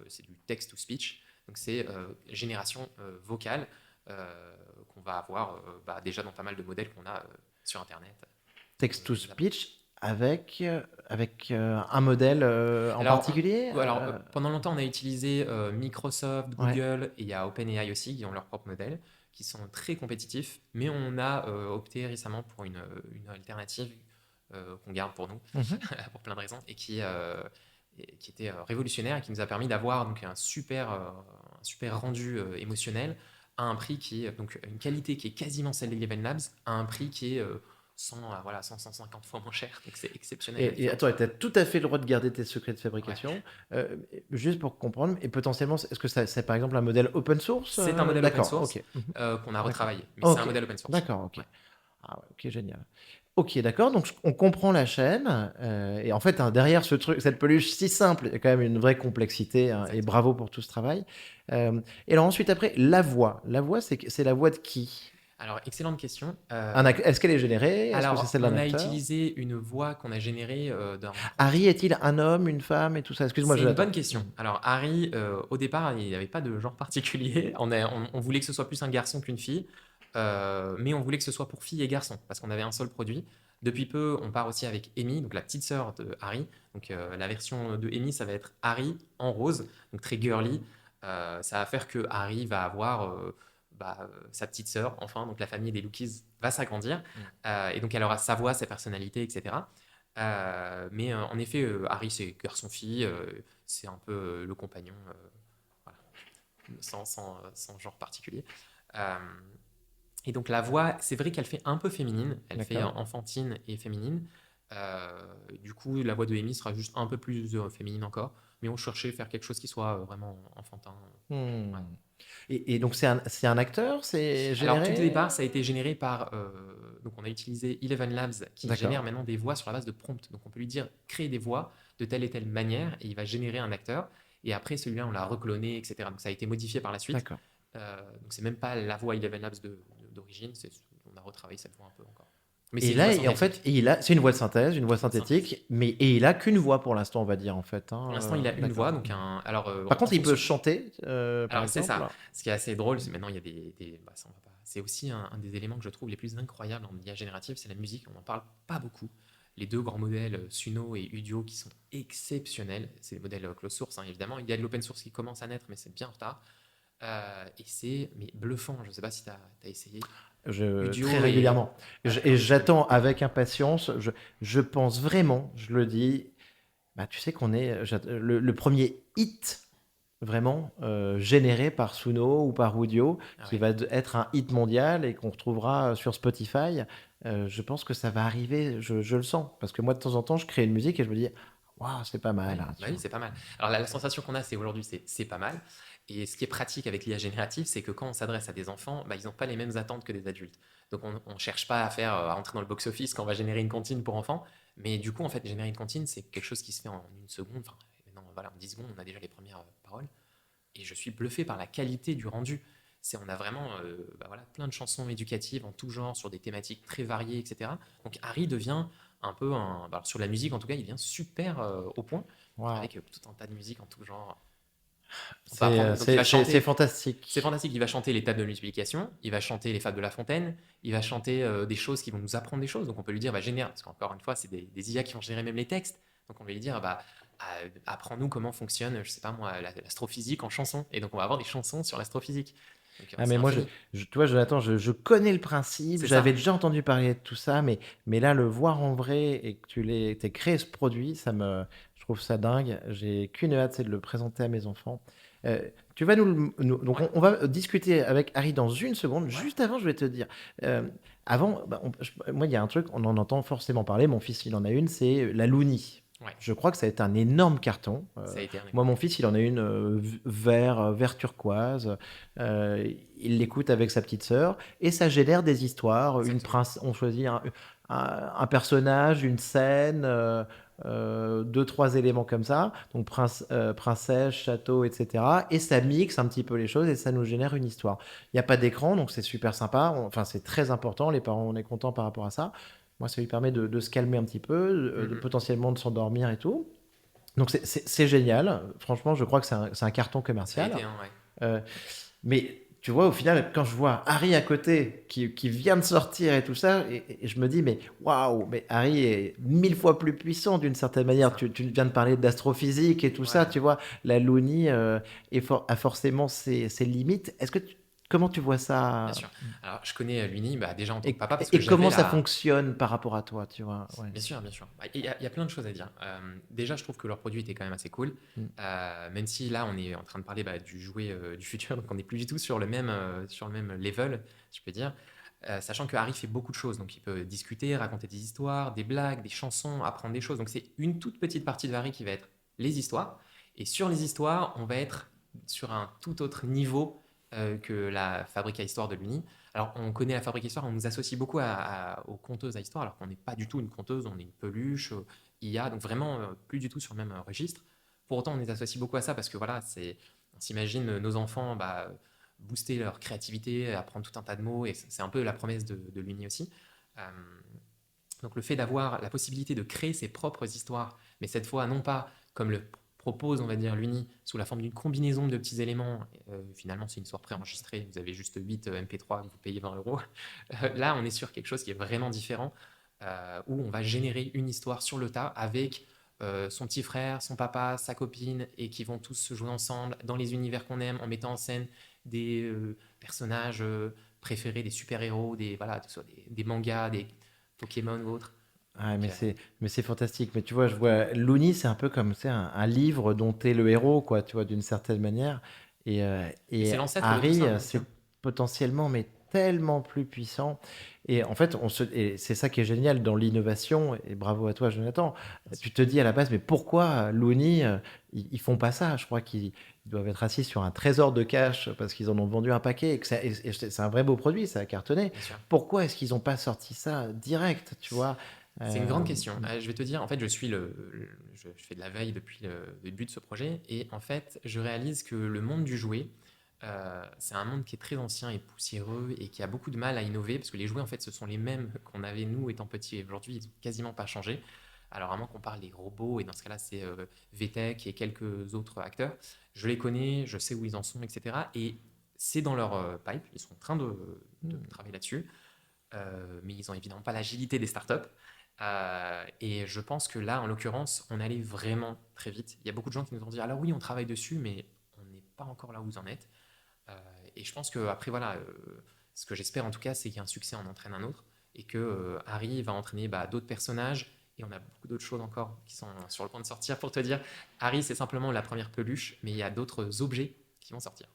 c'est du text to speech. Donc c'est génération vocale qu'on va avoir déjà dans pas mal de modèles qu'on a sur Internet. Text to speech avec un modèle en particulier. Pendant longtemps, on a utilisé Microsoft, Ouais. Google, et il y a OpenAI aussi qui ont leur propre modèle, qui sont très compétitifs. Mais on a opté récemment pour une alternative qu'on garde pour nous, pour plein de raisons, et qui était révolutionnaire et qui nous a permis d'avoir donc un super rendu émotionnel à un prix qui est donc une qualité qui est quasiment celle d'Eleven Labs, à un prix qui est 150 fois moins cher. Donc c'est exceptionnel. Et attends, tu as tout à fait le droit de garder tes secrets de fabrication. Juste pour comprendre, et potentiellement, est-ce que c'est par exemple un modèle open source? C'est un modèle open source ok. qu'on a retravaillé, mais Ok. c'est un modèle open source. D'accord, ok. Ouais. Ah ouais, ok, génial. Ok, d'accord, donc on comprend la chaîne. Et en fait, derrière cette peluche si simple, il y a quand même une vraie complexité. Et Exactement. bravo pour tout ce travail. Et alors ensuite, après, la voix. La voix, c'est la voix de qui? Alors, excellente question. Est-ce qu'elle est générée? Est-ce que c'est Alors, celle d'un on a acteur? utilisé une voix qu'on a générée dans... Harry est-il un homme, une femme et tout ça? Excuse-moi, C'est je une l'attends. bonne question. Alors, Harry, au départ, il n'y avait pas de genre particulier. On voulait que ce soit plus un garçon qu'une fille, mais on voulait que ce soit pour filles et garçons, parce qu'on avait un seul produit. Depuis peu, on part aussi avec Amy, donc la petite sœur de Harry. Donc, la version de Amy, ça va être Harry en rose, donc très girly. Ça va faire que Harry va avoir sa petite sœur, enfin, donc la famille des Lookies va s'agrandir. Et donc, elle aura sa voix, sa personnalité, etc. Mais en effet, Harry, c'est garçon-fille, c'est un peu le compagnon, voilà, sans genre particulier. Euh, et donc la voix, c'est vrai qu'elle fait un peu féminine, elle fait D'accord. enfantine et féminine. Du coup, la voix de Amy sera juste un peu plus féminine encore, mais on cherchait à faire quelque chose qui soit vraiment enfantin. Hmm. Ouais. Et donc c'est un acteur, c'est Alors tout au généré? départ, ça a été généré par... donc on a utilisé Eleven Labs qui D'accord. génère maintenant des voix sur la base de prompts. Donc on peut lui dire créer des voix de telle et telle manière et il va générer un acteur. Et après celui-là, on l'a recloné, etc. Donc ça a été modifié par la suite. D'accord. Donc c'est même pas la voix Eleven Labs d'origine, on a retravaillé cette voix un peu encore. Mais Et c'est une là, voix en fait, synthétique. c'est une voix de synthèse, une voix synthétique, Synthétique. et il a qu'une voix pour l'instant, on va dire en fait. Pour l'instant, il a une D'accord. voix. Donc alors, Par en contre, il peut fonction- chanter, par Alors c'est exemple. ça. Ce qui est assez drôle, c'est maintenant il y a ça, on va pas... C'est aussi un des éléments que je trouve les plus incroyables en IA générative, c'est la musique. On n'en parle pas beaucoup. Les deux grands modèles, Suno et Udio, qui sont exceptionnels. C'est des modèles closed source, hein, évidemment. Il y a de l'open source qui commence à naître, mais c'est bien en retard. Et c'est bluffant. Je ne sais pas si tu as essayé. Udio Très régulièrement. Et je- j'attends avec impatience. Je pense vraiment, je le dis, tu sais qu'on est le premier hit vraiment généré par Suno ou par Udio, qui va être un hit mondial et qu'on retrouvera sur Spotify. Je pense que ça va arriver, je le sens. Parce que moi, de temps en temps, je crée une musique et je me dis, waouh, c'est pas mal. Ouais, hein, oui, c'est pas mal. Alors la sensation qu'on a, c'est aujourd'hui, c'est pas mal. Et ce qui est pratique avec l'IA générative, c'est que quand on s'adresse à des enfants, ils n'ont pas les mêmes attentes que des adultes. Donc on ne cherche pas à rentrer dans le box-office quand on va générer une comptine pour enfants. Mais du coup, en fait, générer une comptine, c'est quelque chose qui se fait en une seconde. Enfin, maintenant, voilà, en 10 secondes, on a déjà les premières paroles. Et je suis bluffé par la qualité du rendu. On a vraiment plein de chansons éducatives en tout genre, sur des thématiques très variées, etc. Donc Harry devient un peu sur la musique en tout cas, il devient super au point, Wow. avec tout un tas de musique en tout genre. On peut apprendre. Donc il va C'est chanter. fantastique. C'est fantastique. Il va chanter les tables de multiplication. Il va chanter les fables de La Fontaine. Il va chanter des choses qui vont nous apprendre des choses. Donc on peut lui dire, génère, parce qu'encore une fois, c'est des IA qui vont générer même les textes. Donc on va lui dire, apprends-nous comment fonctionne, je sais pas moi, l'astrophysique en chanson. Et donc on va avoir des chansons sur l'astrophysique. Donc Ah, c'est mais moi, infini. tu vois, Jonathan, je connais le principe, C'est j'avais ça. déjà entendu parler de tout ça, mais là, le voir en vrai et que t'aies créé ce produit, je trouve ça dingue. J'ai qu'une hâte, c'est de le présenter à mes enfants. Euh, Tu vas donc, Ouais. on va discuter avec Harry dans une seconde. Ouais. Juste avant, je vais te dire, euh, avant, moi, il y a un truc, on en entend forcément parler, mon fils, il en a une, c'est la Loonie. Ouais. Je crois que ça a été un énorme carton. Ça a été un Moi, énorme mon carton. fils, il en a une vert turquoise. Il l'écoute avec sa petite sœur et ça génère des histoires. Exactement. On choisit un personnage, une scène, deux, trois éléments comme ça. Donc princesse, château, etc. Et ça mixe un petit peu les choses et ça nous génère une histoire. Il n'y a pas d'écran, donc c'est super sympa. Enfin, c'est très important. Les parents, on est contents par rapport à ça. Moi, ça lui permet de se calmer un petit peu, Mhm. potentiellement de s'endormir et tout. Donc c'est génial. Franchement, je crois que c'est un carton Ça a commercial. été un, ouais. Euh, mais tu vois, au final, quand je vois Harry à côté qui vient de sortir et tout ça, et je me dis, mais waouh, mais Harry est 1000 fois plus puissant d'une certaine C'est manière. ça. Tu viens de parler d'astrophysique et tout ça, Ouais. tu vois. La Looney a forcément ses limites. Comment tu vois Bien ça? sûr. Alors, je connais l'Uni déjà en tant que papa parce que Et j'avais comment ça la. fonctionne par rapport à toi, tu vois? Ouais. Bien sûr, bien sûr. Il y a plein de choses à dire. Déjà, je trouve que leur produit était quand même assez cool. Mm. Même si là, on est en train de parler du jouet du futur, donc on n'est plus du tout sur le même level, si je peux dire. Sachant que Harry fait beaucoup de choses, donc il peut discuter, raconter des histoires, des blagues, des chansons, apprendre des choses. Donc c'est une toute petite partie de Harry qui va être les histoires. Et sur les histoires, on va être sur un tout autre niveau que la fabrique à histoire de l'Uni. Alors, on connaît la fabrique à histoire, on nous associe beaucoup aux conteuses à histoire, alors qu'on n'est pas du tout une conteuse, on est une peluche, IA, donc vraiment plus du tout sur le même registre. Pour autant, on les associe beaucoup à ça parce que voilà, on s'imagine nos enfants booster leur créativité, apprendre tout un tas de mots, et c'est un peu la promesse de l'Uni aussi. Euh, donc le fait d'avoir la possibilité de créer ses propres histoires, mais cette fois non pas comme le propose, on va dire, l'Uni, sous la forme d'une combinaison de petits éléments. Finalement, c'est une histoire préenregistrée, vous avez juste 8 MP3, vous payez 20 euros. Là, on est sur quelque chose qui est vraiment différent, où on va générer une histoire sur le tas avec son petit frère, son papa, sa copine, et qui vont tous se jouer ensemble dans les univers qu'on aime, en mettant en scène des personnages préférés, des super-héros, voilà, que ce soit des mangas, des Pokémon ou autres. Ah, Donc, mais c'est fantastique. Mais tu vois, je vois Looney, c'est un peu comme c'est un livre dont tu es le héros, quoi, tu vois, d'une certaine manière. et Et c'est l'ancêtre de tout Harry, ça, bien sûr. c'est potentiellement, mais tellement plus puissant. Et en fait, et c'est ça qui est génial dans l'innovation. Et bravo à toi, Jonathan. Bien sûr. Tu te dis à la base, mais pourquoi Looney, ils font pas ça? Je crois qu'ils doivent être assis sur un trésor de cash parce qu'ils en ont vendu un paquet et c'est un vrai beau produit, ça a cartonné. Bien sûr. Pourquoi est-ce qu'ils n'ont pas sorti ça direct, tu vois? C'est une grande Euh, question. Je vais te dire, en fait, je fais de la veille depuis le début de ce projet, et en fait, je réalise que le monde du jouet, c'est un monde qui est très ancien et poussiéreux et qui a beaucoup de mal à innover, parce que les jouets, en fait, ce sont les mêmes qu'on avait nous étant petits, et aujourd'hui, ils n'ont quasiment pas changé. Alors, à moins qu'on parle des robots, et dans ce cas-là, c'est VTech et quelques autres acteurs. Je les connais, je sais où ils en sont, etc. Et c'est dans leur pipe, ils sont en train de travailler là-dessus. Mais ils n'ont évidemment pas l'agilité des startups. Et je pense que là, en l'occurrence, on allait vraiment très vite. Il y a beaucoup de gens qui nous ont dit, alors oui, on travaille dessus, mais on n'est pas encore là où vous en êtes. Euh, et je pense que après, voilà, ce que j'espère en tout cas, c'est qu'un succès en entraîne un autre, et que Harry va entraîner d'autres personnages. Et on a beaucoup d'autres choses encore qui sont sur le point de sortir pour te dire. Harry, c'est simplement la première peluche, mais il y a d'autres objets qui vont sortir.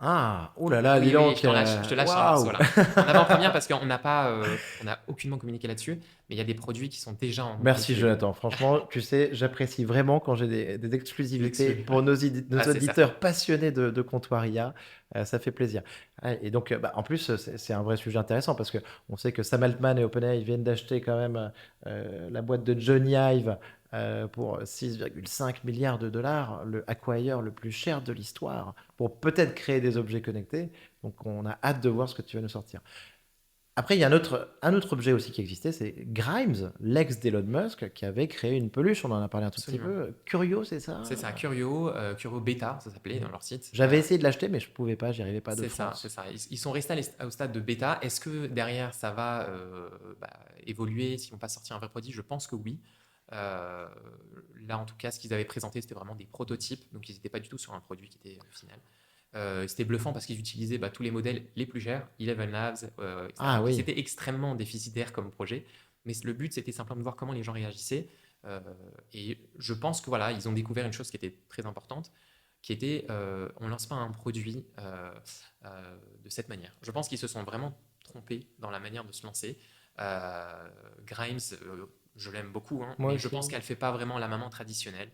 Ah, oh là là, dis Oui, oui, donc, je te lâche un morceau waouh! là. En avant-première parce qu'on n'a pas, on n'a aucunement communiqué là-dessus, mais il y a des produits qui sont déjà en Merci véhicule. Jonathan. Franchement, tu sais, j'apprécie vraiment quand j'ai des Des exclusivités exclus. pour nos Ah, c'est certain. auditeurs passionnés de comptoir IA. Ça fait plaisir. Ah, et donc, en plus, c'est un vrai sujet intéressant parce que on sait que Sam Altman et OpenAI viennent d'acheter quand même la boîte de Johnny Ive pour 6,5 milliards de dollars, le acquire le plus cher de l'histoire, pour peut-être créer des objets connectés. Donc, on a hâte de voir ce que tu vas nous sortir. Après, il y a un autre objet aussi qui existait, c'est Grimes, l'ex d'Elon Musk, qui avait créé une peluche, on en a parlé un tout petit Absolument. peu. Curio, c'est C'est ça, ça? Curio Beta, ça s'appelait dans Mhm. leur site. J'avais essayé de l'acheter, mais je pouvais pas, j'y arrivais pas de C'est ça, c'est force. ça. Ils sont restés au stade de bêta. Est-ce que derrière ça va évoluer, s'ils vont pas sortir un vrai produit? Je pense que oui. Euh, Là, en tout cas, ce qu'ils avaient présenté, c'était vraiment des prototypes, donc ils n'étaient pas du tout sur un produit qui était final. C'était bluffant parce qu'ils utilisaient tous les modèles les plus chers, Eleven Labs, etc. Ah Et oui. c'était extrêmement déficitaire comme projet. Mais le but, c'était simplement de voir comment les gens réagissaient. Euh, et je pense que voilà, ils ont découvert une chose qui était très importante, qui était on lance pas un produit de cette manière. Je pense qu'ils se sont vraiment trompés dans la manière de se lancer. Grimes, je l'aime beaucoup, hein, Moi mais je pense aussi. qu'elle fait pas vraiment la maman traditionnelle.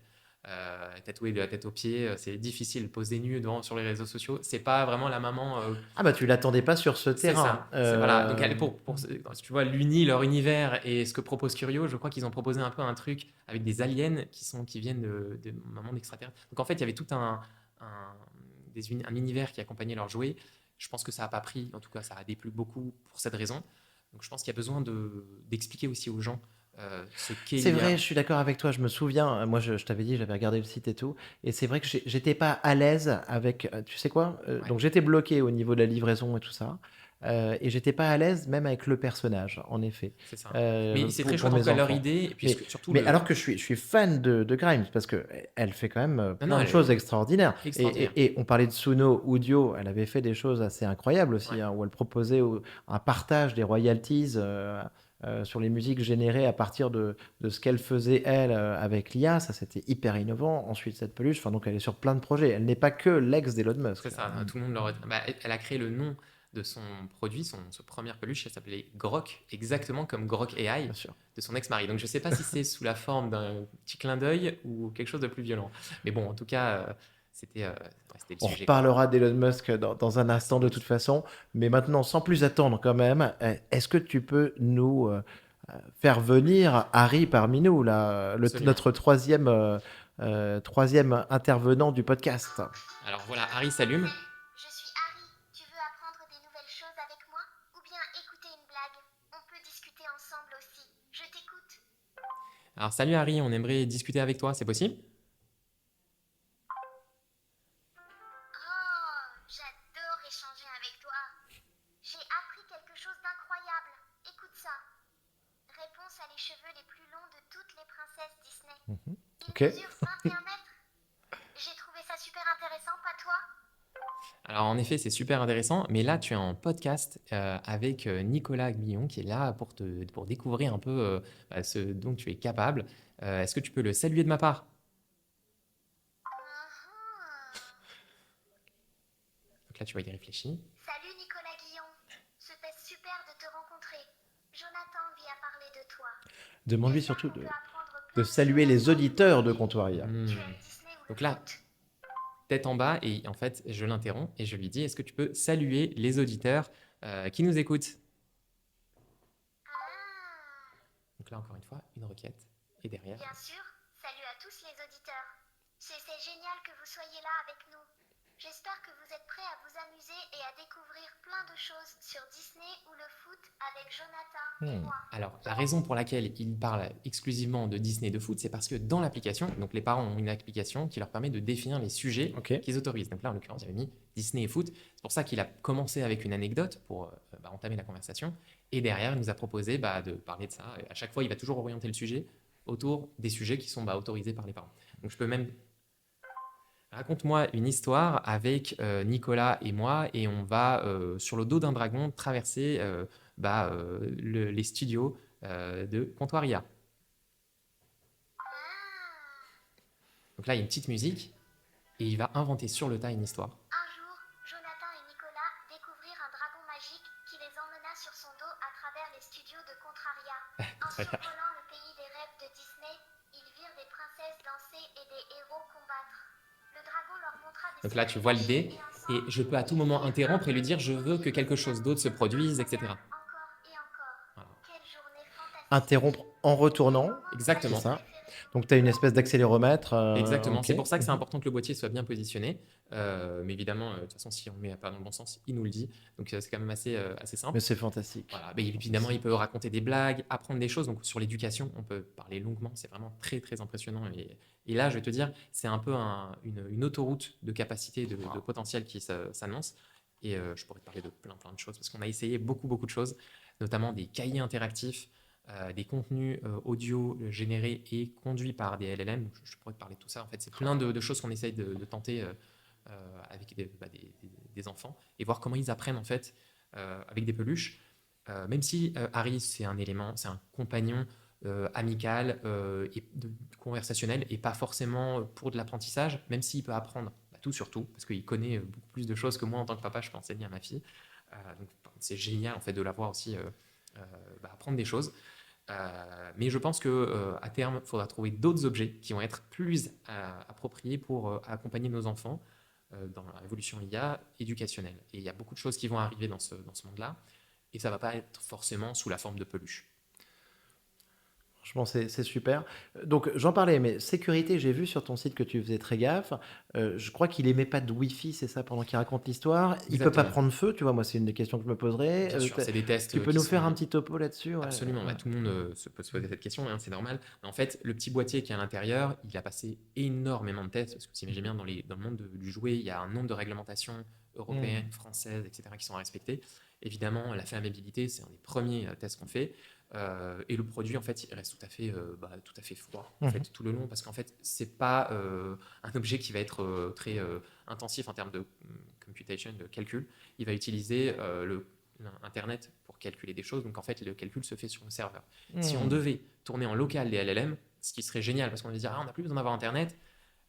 Tatouée de la tête aux pieds, c'est difficile. Poser nu sur les réseaux sociaux, c'est pas vraiment la maman. Ah bah tu l'attendais pas sur ce C'est terrain. ça. Voilà. Donc si tu vois leur univers et ce que propose Curio, je crois qu'ils ont proposé un peu un truc avec des aliens qui viennent de un monde extraterrestre. Donc en fait, il y avait tout un, un univers qui accompagnait leurs jouets. Je pense que ça n'a pas pris. En tout cas, ça a déplu beaucoup pour cette raison. Donc je pense qu'il y a besoin d'expliquer aussi aux gens ce qu'est C'est vrai, l'IA. je suis d'accord avec toi. Je me souviens, moi je t'avais dit, j'avais regardé le site et tout, et c'est vrai que j'étais pas à l'aise avec, tu sais quoi? Ouais, Donc j'étais bloqué au niveau de la livraison et tout ça, et j'étais pas à l'aise même avec le personnage, en effet, c'est ça. Mais c'est très pour chouette en tout mes cas leur enfants. idée. Et puis surtout Mais le. alors que je suis fan de Grimes, parce que elle fait quand même Non, non, plein de elle choses est extraordinaires. extraordinaire. Et on parlait de Suno Udio, elle avait fait des choses assez incroyables aussi, Ouais. hein, où elle proposait un partage des royalties sur les musiques générées à partir de ce qu'elle faisait elle avec l'IA. Ça, c'était hyper innovant. Ensuite, cette peluche, enfin, donc elle est sur plein de projets. Elle n'est pas que l'ex d'Elon C'est Musk. ça, tout le monde l'aurait. Bah, elle a créé le nom de son produit, sa première peluche, elle s'appelait Grok, exactement comme Grok AI Bien sûr. de son ex-mari. Donc je ne sais pas si c'est sous la forme d'un petit clin d'œil ou quelque chose de plus violent. Mais bon, en tout cas, c'était le On sujet, quoi. reparlera d'Elon Musk dans un Ah, instant sans de toute doute. façon. Mais maintenant, sans plus attendre quand même, est-ce que tu peux nous faire venir Harry parmi nous, là, Absolument. notre troisième intervenant du podcast? Alors voilà, Harry s'allume. Salut, je suis Harry. Tu veux apprendre des nouvelles choses avec moi? Ou bien écouter une blague? On peut discuter ensemble aussi. Je t'écoute. Alors salut Harry, on aimerait discuter avec toi, c'est possible? Oh, j'adore échanger avec toi. J'ai appris quelque chose d'incroyable. Écoute ça. Réponse à les cheveux les plus longs de toutes les princesses Disney. Mhm. Il Ok. mesure 21 mètres. J'ai trouvé ça super intéressant, pas toi? Alors en effet, c'est super intéressant, mais là tu es en podcast avec Nicolas Guillon qui est là pour découvrir un peu ce dont tu es capable. Est-ce que tu peux le saluer de ma part? Mhm. Donc là tu vois, il réfléchit. Salut Nicolas Guillon. C'était super de te rencontrer. Jonathan vient parler de toi. Demande-lui J'espère surtout qu'on peut apprendre de plein de saluer choses les ensemble auditeurs de aujourd'hui. Comptoiria. Tu aimes Disney ou le Donc là, foot? tête en bas, et en fait je l'interromps et je lui dis, est-ce que tu peux saluer les auditeurs qui nous écoutent? Ah, Donc là encore une fois, une requête. Et derrière, bien sûr. Salut à tous les auditeurs. C'est génial que vous soyez là avec nous. J'espère que vous êtes prêts à vous amuser et à découvrir plein de choses sur Disney ou le foot avec Jonathan et moi. alors, la raison pour laquelle ils parlent exclusivement de Disney de foot, c'est parce que dans l'application, donc les parents ont une application qui leur permet de définir les sujets Ok. qu'ils autorisent. Donc là, en l'occurrence, j'avais mis Disney et foot. C'est pour ça qu'il a commencé avec une anecdote pour entamer la conversation. Et derrière, il nous a proposé de parler de ça. Et à chaque fois, il va toujours orienter le sujet autour des sujets qui sont autorisés par les parents. Donc je peux même. Raconte-moi une histoire avec Nicolas et moi, et on va sur le dos d'un dragon traverser les studios de Comptoiria. Ah, Donc là, il y a une petite musique et il va inventer sur le tas une histoire. un jour, Jonathan et Nicolas découvrirent un dragon magique qui les emmena sur son dos à travers les studios de Contraria. En survolant le pays des rêves de Disney, ils virent des princesses danser et des héros combattre. Le dragon leur montra des Donc là, tu secrets vois cachés l'idée, et et ensemble, je peux à tout ils moment firent interrompre et lui dire je un veux que quelque chose d'autre se produise, etc. encore et encore. Voilà. Quelle journée fantastique. Interrompre en Quel retournant, moment c'est Exactement. ça. Donc, tu as une espèce d'accéléromètre. Exactement, Ok. c'est pour ça que c'est Mhm. important que le boîtier soit bien positionné. Mais évidemment, de toute façon, si on ne met pas dans le bon sens, il nous le dit. Donc c'est quand même assez Mais simple. c'est fantastique. Voilà. Mais évidemment, il peut raconter des blagues, apprendre des choses. Donc sur l'éducation, on peut parler longuement. C'est vraiment très très impressionnant. Et là, je vais te dire, c'est un peu une autoroute de capacité, de potentiel qui s'annonce. Et je pourrais te parler de plein plein de choses parce qu'on a essayé beaucoup beaucoup de choses, notamment des cahiers interactifs, des contenus audio générés et conduits par des LLM. Donc, je pourrais te parler de tout ça. En fait, c'est plein de choses qu'on essaye de tenter avec des enfants et voir comment ils apprennent en fait avec des peluches. Même si Harry, c'est un élément, c'est un compagnon amical et conversationnel et pas forcément pour de l'apprentissage, même s'il peut apprendre tout sur tout, parce qu'il connaît beaucoup plus de choses que moi en tant que papa, je peux enseigner à ma fille. Donc c'est génial en fait de l'avoir aussi apprendre des choses. Mais je pense que à terme, il faudra trouver d'autres objets qui vont être plus appropriés pour accompagner nos enfants dans la révolution IA éducationnelle. Et il y a beaucoup de choses qui vont arriver dans ce monde-là, et ça ne va pas être forcément sous la forme de peluche. Franchement, c'est super. Donc, j'en parlais, mais sécurité, j'ai vu sur ton site que tu faisais très gaffe. Je crois qu'il émet pas de Wi-Fi, c'est ça, pendant qu'il raconte l'histoire. Il peut pas Exactement. prendre feu, tu vois, moi, c'est une des questions que je me poserais. Bien sûr, c'est des tests Tu peux qui nous faire un sont petit topo là-dessus? Ouais, absolument. ouais. Tout le monde peut se poser cette question, hein, c'est normal. Mais en fait, le petit boîtier qui est à l'intérieur, il a passé énormément de tests, parce que vous imaginez bien, dans le monde du jouet, il y a un nombre de réglementations Hmm. européennes, françaises, etc., qui sont respectées. Évidemment, la fermabilité, c'est un des premiers tests qu'on fait. Et le produit, en fait, il reste tout à fait froid en Mhm. fait, tout le long, parce qu'en fait, c'est pas un objet qui va être très intensif en termes de computation, de calcul. Il va utiliser Internet pour calculer des choses. Donc en fait, le calcul se fait sur le serveur. Si on Hmm. devait tourner en local des LLM, ce qui serait génial parce qu'on va se dire, ah, on n'a plus besoin d'avoir Internet.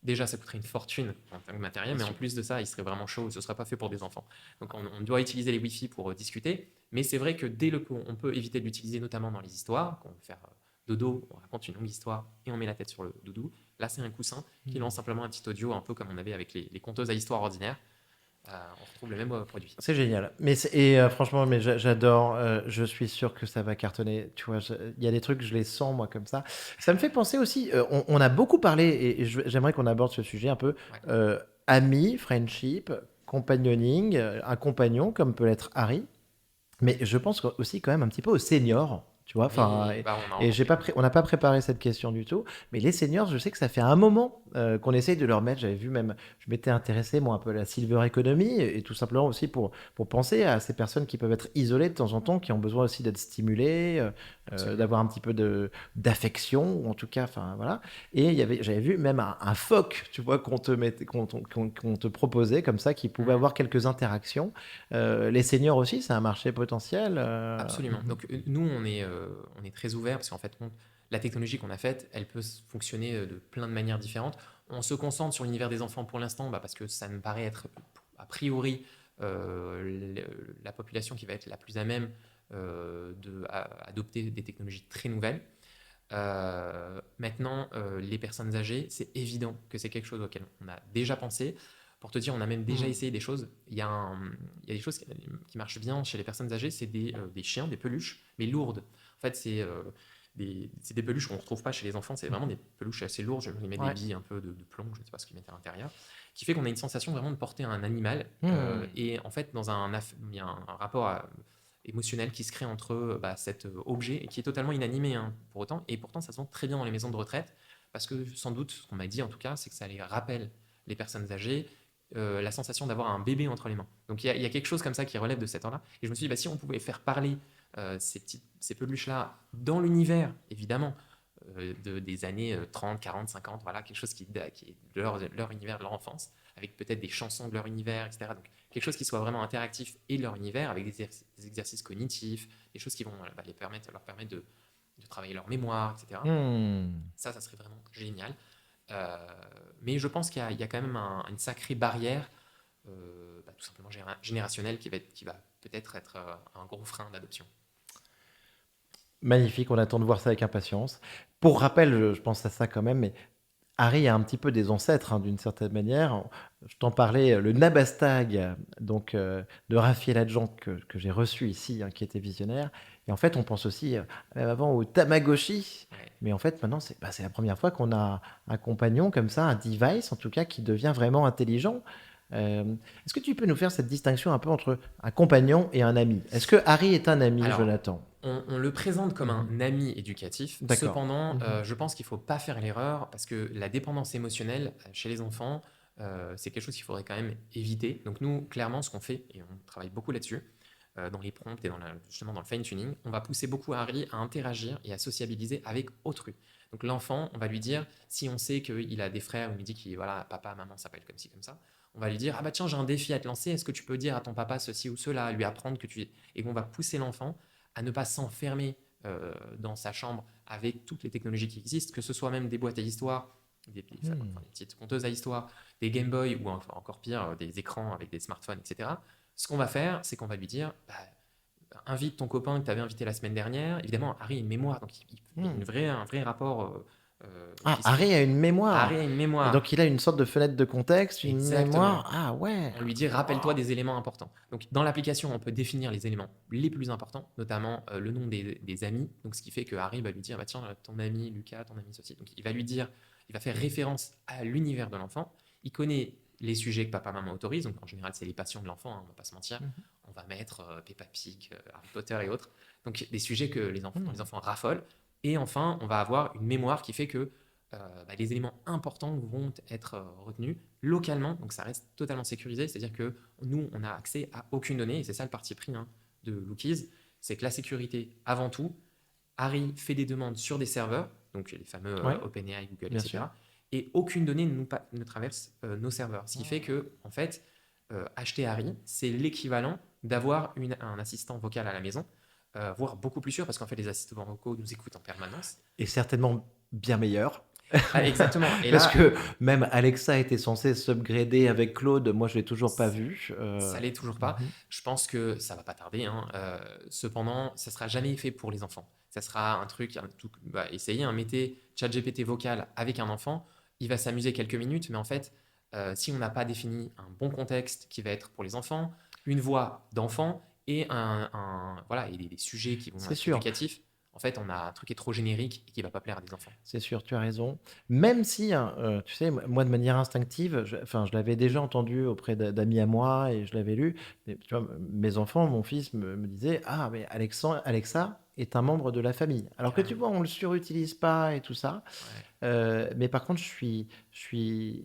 Déjà, ça coûterait une fortune en tant que matériel, Bien mais en sûr. plus de ça, il serait vraiment chaud. Ce ne sera pas fait pour des enfants. Donc on doit utiliser les Wi-Fi pour discuter. Mais c'est vrai que dès le coup, on peut éviter de l'utiliser, notamment dans les histoires. Quand on veut faire dodo, on raconte une longue histoire et on met la tête sur le doudou. Là, c'est un coussin qui lance simplement un petit audio, un peu comme on avait avec les conteuses à histoire ordinaire. On retrouve le même produit. C'est génial. Franchement, mais j'adore. Je suis sûr que ça va cartonner. Tu vois, il y a des trucs, je les sens moi comme ça. Ça me fait penser aussi. On a beaucoup parlé j'aimerais qu'on aborde ce sujet un peu. Ouais. Amis, friendship, compagnoning, un compagnon comme peut l'être Harry. Mais je pense aussi quand même un petit peu aux seniors, tu vois. Enfin, Oui, bah, on a et j'ai rencontré. pas on n'a pas préparé cette question du tout. Mais les seniors, je sais que ça fait un moment qu'on essaye de leur mettre. J'avais vu même, je m'étais intéressé moi un peu à la silver economy et tout simplement aussi pour penser à ces personnes qui peuvent être isolées de temps en temps, qui ont besoin aussi d'être stimulées, Absolument. d'avoir un petit peu de d'affection ou en tout cas, enfin voilà. Et j'avais vu même un phoque, tu vois, qu'on te proposait comme ça, qui pouvait Mhm. avoir quelques interactions. Les seniors aussi, c'est un marché potentiel. Absolument. Mhm. Donc nous, on est très ouvert parce qu'en fait, la technologie qu'on a faite, elle peut fonctionner de plein de manières différentes. On se concentre sur l'univers des enfants pour l'instant parce que ça me paraît être a priori la population qui va être la plus à même adopter des technologies très nouvelles. Maintenant, les personnes âgées, c'est évident que c'est quelque chose auquel on a déjà pensé. Pour te dire, on a même déjà Mhm. essayé des choses. Il y a des choses qui marchent bien chez les personnes âgées, c'est des chiens, des peluches, mais lourdes. En fait, c'est des peluches qu'on ne retrouve pas chez les enfants, c'est vraiment des peluches assez lourdes. Je lui mets des Ouais. billes un peu de plomb, je ne sais pas ce qu'ils mettent à l'intérieur, qui fait qu'on a une sensation vraiment de porter un animal. Mhm. Et en fait, il y a un rapport émotionnel qui se crée entre cet objet et qui est totalement inanimé hein, pour autant. Et pourtant, ça se vend très bien dans les maisons de retraite parce que sans doute, ce qu'on m'a dit en tout cas, c'est que ça les rappelle les personnes âgées la sensation d'avoir un bébé entre les mains. Donc il y a quelque chose comme ça qui relève de cet ordre-là. Et je me suis dit, bah, si on pouvait faire parler ces peluches-là dans l'univers, évidemment, des années 30, 40, 50, voilà, quelque chose qui est de leur univers, de leur enfance, avec peut-être des chansons de leur univers, etc. Donc quelque chose qui soit vraiment interactif et de leur univers, avec des exercices cognitifs, des choses qui vont leur permettre de travailler leur mémoire, etc. Mhm. Ça serait vraiment génial. Euh, mais je pense qu'il y a quand même une sacrée barrière, tout simplement générationnelle, qui va peut-être être un gros frein d'adoption. Magnifique, on attend de voir ça avec impatience. Pour rappel, je pense à ça quand même, mais Harry a un petit peu des ancêtres, hein, d'une certaine manière. Je t'en parlais, le Nabastag, donc de Raphaël Adjant que j'ai reçu ici, hein, qui était visionnaire. Et en fait, on pense aussi même avant au Tamagotchi. Ouais. Mais en fait, maintenant, c'est la première fois qu'on a un compagnon comme ça, un device en tout cas, qui devient vraiment intelligent. Est-ce que tu peux nous faire cette distinction un peu entre un compagnon et un ami? Est-ce que Harry est un ami, Alors, Jonathan? on le présente comme Mhm. un ami éducatif. D'accord. Cependant, Mhm. je pense qu'il ne faut pas faire l'erreur parce que la dépendance émotionnelle chez les enfants, c'est quelque chose qu'il faudrait quand même éviter. Donc nous, clairement, ce qu'on fait, et on travaille beaucoup là-dessus, dans les prompts et justement dans le fine-tuning, on va pousser beaucoup Harry à interagir et à sociabiliser avec autrui. Donc l'enfant, on va lui dire, si on sait qu'il a des frères, ou il dit qu'il voilà, papa, maman s'appelle comme ci, comme ça, on va lui dire, ah bah tiens, j'ai un défi à te lancer, est-ce que tu peux dire à ton papa ceci ou cela, lui apprendre que tu... Et on va pousser l'enfant à ne pas s'enfermer dans sa chambre avec toutes les technologies qui existent, que ce soit même des boîtes à histoire, Hmm. des petites compteuses à histoire, des Game Boy ou encore pire, des écrans avec des smartphones, etc. Ce qu'on va faire, c'est qu'on va lui dire, bah, invite ton copain que tu avais invité la semaine dernière. Évidemment, Harry a une mémoire, donc il y a Hmm. un vrai rapport Ah, qui se fait. Harry a une Harry mémoire. a une Et mémoire, donc, il a une sorte de fenêtre de contexte, une exactement. mémoire. Ah ouais. On lui dit rappelle-toi Waouh. des éléments importants. Donc dans l'application, on peut définir les éléments les plus importants, notamment le nom des amis. Donc ce qui fait que Harry va lui dire bah, tiens, ton ami Lucas, ton ami ceci. Donc il va lui dire, il va faire référence à l'univers de l'enfant. Il connaît les sujets que papa maman autorise. Donc en général, c'est les passions de l'enfant, hein, on va pas se mentir. Mhm. On va mettre Peppa Pig, Harry Potter et autres. Donc des sujets que Hmm. les enfants raffolent. Et enfin, on va avoir une mémoire qui fait que bah, les éléments importants vont être retenus localement, donc ça reste totalement sécurisé, c'est-à-dire que nous, on n'a accès à aucune donnée, et c'est ça le parti pris hein, de Lookies, c'est que la sécurité avant tout. Harry fait des demandes sur des serveurs, donc les fameux Ouais, OpenAI, Google, bien sûr. etc. Et aucune donnée ne traverse nos serveurs, ce qui fait que, en fait, acheter Harry, c'est l'équivalent d'avoir un assistant vocal à la maison, voire beaucoup plus sûr, parce qu'en fait, les assistants vocaux nous écoutent en permanence. Et certainement bien meilleur. Ah, exactement. Et Parce là, que même Alexa était censée s'upgrader avec Claude. Moi, je l'ai toujours pas vu. ça l'est toujours pas. Mhm. Je pense que ça va pas tarder, hein. Cependant, ça sera jamais fait pour les enfants. Ça sera un truc, bah, essayez, hein, mettez ChatGPT vocal avec un enfant, il va s'amuser quelques minutes, mais en fait, si on n'a pas défini un bon contexte qui va être pour les enfants, une voix d'enfant et voilà, et des sujets qui vont C'est être sûr. éducatifs, en fait, on a un truc qui est trop générique et qui va pas plaire à des enfants. C'est sûr, tu as raison. Même si, hein, tu sais, moi, de manière instinctive, enfin, je l'avais déjà entendu auprès d'amis à moi et je l'avais lu. Mais, tu vois, mes enfants, mon fils me disait, ah, mais Alexa est un membre de la famille. Alors que tu Carrément. vois, on le surutilise pas et tout ça. Ouais. Mais par contre, je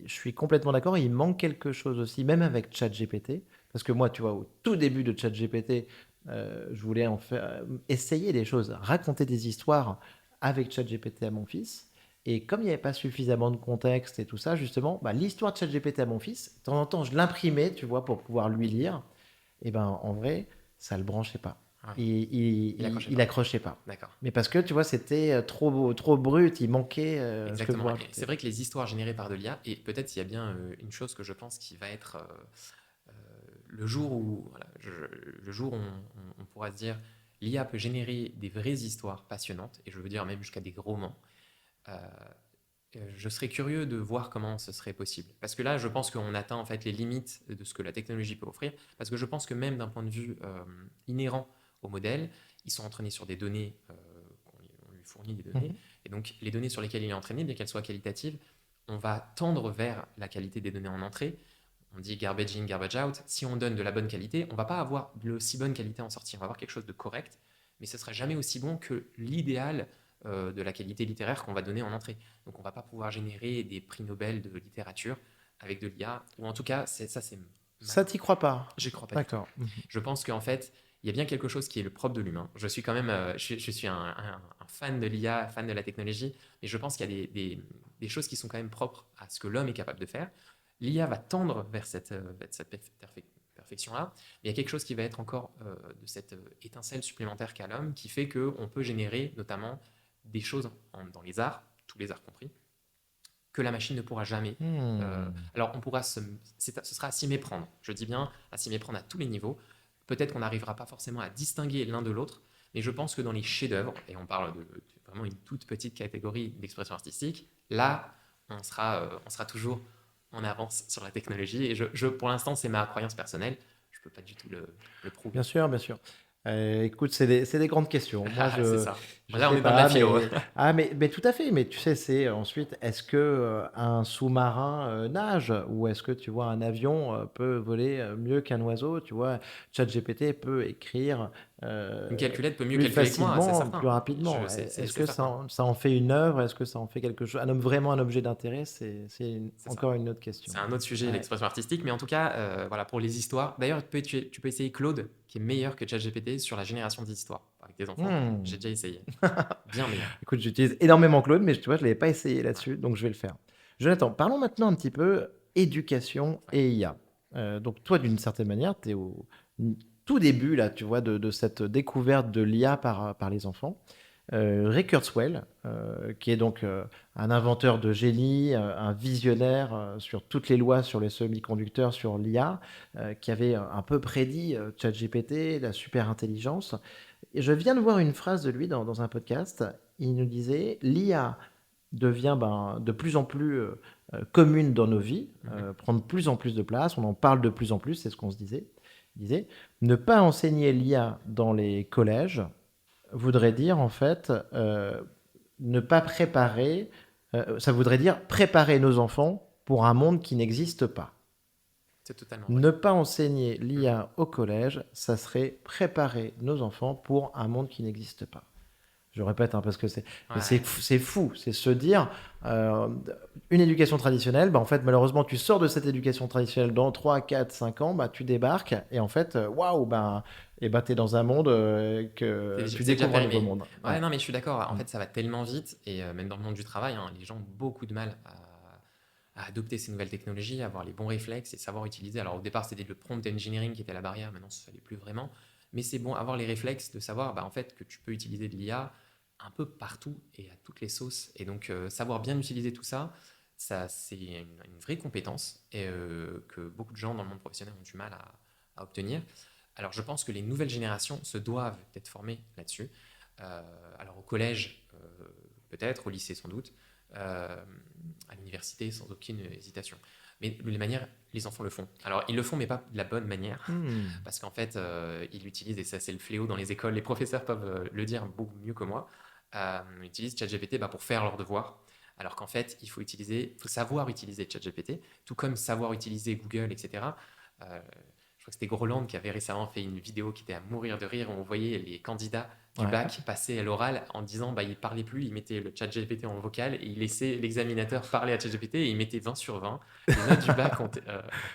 suis complètement d'accord. Il manque quelque chose aussi, même avec ChatGPT. Parce que moi, tu vois, au tout début de ChatGPT, je voulais en faire, essayer des choses, raconter des histoires avec ChatGPT à mon fils. Et comme il n'y avait pas suffisamment de contexte et tout ça, justement, bah, l'histoire de ChatGPT à mon fils, de temps en temps, je l'imprimais, tu vois, pour pouvoir lui lire. Et ben, en vrai, ça le branchait pas. Ouais. Il accrochait Il pas. accrochait pas. D'accord. Mais parce que, tu vois, c'était trop brut, il manquait ce que vous Exactement. Et c'est rajoutez. vrai que les histoires générées par de l'IA, et peut-être il y a bien une chose que je pense qui va être euh, le jour où, voilà, le jour où on pourra se dire l'IA peut générer des vraies histoires passionnantes, et je veux dire même jusqu'à des romans, euh, je serais curieux de voir comment ce serait possible. Parce que là, je pense qu'on atteint en fait les limites de ce que la technologie peut offrir, parce que je pense que même d'un point de vue inhérent au modèle, ils sont entraînés sur des données, on lui fournit des données, Mhm. et donc les données sur lesquelles il est entraîné, bien qu'elles soient qualitatives, on va tendre vers la qualité des données en entrée. On dit garbage in, garbage out. Si on donne de la bonne qualité, on ne va pas avoir de aussi bonne qualité en sortie. On va avoir quelque chose de correct, mais ce ne sera jamais aussi bon que l'idéal de la qualité littéraire qu'on va donner en entrée. Donc on ne va pas pouvoir générer des prix Nobel de littérature avec de l'IA, ou en tout cas, ça c'est ma... Ça, t'y crois pas? J'y crois pas du tout. D'accord. Mhm. Je pense qu'en fait, il y a bien quelque chose qui est le propre de l'humain. Je suis quand même, je suis un fan de l'IA, fan de la technologie, mais je pense qu'il y a des choses qui sont quand même propres à ce que l'homme est capable de faire. L'IA va tendre vers cette perfection-là, mais il y a quelque chose qui va être encore de cette étincelle supplémentaire qu'a l'homme, qui fait qu'on peut générer notamment des choses dans les arts, tous les arts compris, que la machine ne pourra jamais. Hmm. Alors on pourra ce sera à s'y méprendre, je dis bien à s'y méprendre à tous les niveaux. Peut-être qu'on n'arrivera pas forcément à distinguer l'un de l'autre, mais je pense que dans les chefs-d'œuvre, et on parle de vraiment une toute petite catégorie d'expression artistique, là, on sera toujours en avance sur la technologie. Et pour l'instant, c'est ma croyance personnelle. Je ne peux pas du tout le prouver. Bien sûr, bien sûr. Écoute, c'est des grandes questions. Moi, C'est ça. je Là, on sais est dans de la pas, philo. mais tout à fait. Mais tu sais, c'est ensuite, est-ce que un sous-marin nage ou est-ce que tu vois un avion peut voler mieux qu'un oiseau? Tu vois, ChatGPT peut écrire Une calculette peut mieux plus calculer que moi, c'est facilement, plus certain. rapidement. C'est Est-ce que certain. ça en fait une œuvre? Est-ce que ça en fait quelque chose? Vraiment un objet d'intérêt? C'est ça. Encore une autre question. C'est un autre sujet, Ouais. l'expression artistique, mais en tout cas, voilà, pour les histoires. D'ailleurs, tu peux essayer Claude, qui est meilleur que ChatGPT sur la génération d'histoires avec des enfants. Hmm. J'ai déjà essayé. Bien meilleur. Écoute, j'utilise énormément Claude, mais tu vois, je ne l'avais pas essayé Ouais. là-dessus, donc je vais le faire. Jonathan, parlons maintenant un petit peu éducation Ouais. et IA. Donc toi, d'une certaine manière, tu es au tout début, là, tu vois, de cette découverte de l'IA par les enfants. Ray Kurzweil, qui est donc un inventeur de génie, un visionnaire sur toutes les lois sur les semi-conducteurs, sur l'IA, qui avait un peu prédit ChatGPT, la super intelligence. Et je viens de voir une phrase de lui dans un podcast. Il nous disait, l'IA devient de plus en plus commune dans nos vies, prend de plus en plus de place, on en parle de plus en plus, c'est ce qu'on se disait. Il disait, ne pas enseigner l'IA dans les collèges voudrait dire en fait ne pas préparer, ça voudrait dire préparer nos enfants pour un monde qui n'existe pas. C'est totalement vrai. Ne pas enseigner Mhm. l'IA au collège, ça serait préparer nos enfants pour un monde qui n'existe pas. Je répète, hein, parce que Ouais. c'est fou, c'est se dire, euh, une éducation traditionnelle, en fait, malheureusement, tu sors de cette éducation traditionnelle dans 3, 4, 5 ans, tu débarques, et en fait, waouh, tu es dans un monde que tu C'est déjà découvres un nouveau périmé. monde. Ouais, Ouais. non, mais je suis d'accord. En Mm. fait, ça va tellement vite, et même dans le monde du travail, hein, les gens ont beaucoup de mal à adopter ces nouvelles technologies, à avoir les bons réflexes et savoir utiliser. Alors au départ, c'était le prompt engineering qui était la barrière, maintenant ça ne l'est plus vraiment. Mais c'est bon, avoir les réflexes de savoir en fait, que tu peux utiliser de l'IA un peu partout et à toutes les sauces. Et donc savoir bien utiliser tout ça, c'est une vraie compétence et que beaucoup de gens dans le monde professionnel ont du mal à obtenir. Alors je pense que les nouvelles générations se doivent d'être formées là-dessus. Alors au collège, peut-être, au lycée sans doute, à l'université sans aucune hésitation. Mais de les manières, les enfants le font. Alors ils le font, mais pas de la bonne manière, Hmm. parce qu'en fait, ils l'utilisent, et ça c'est le fléau dans les écoles, les professeurs peuvent le dire beaucoup mieux que moi, ils utilisent ChatGPT pour faire leurs devoirs. Alors qu'en fait, faut savoir utiliser ChatGPT, tout comme savoir utiliser Google, etc. Je crois que c'était Groland qui avait récemment fait une vidéo qui était à mourir de rire, où on voyait les candidats du Ouais. bac passer à l'oral en disant il ne parlait plus, il mettait le chat GPT en vocal et il laissait l'examinateur parler à ChatGPT et il mettait 20 sur 20. Les notes du bac ont.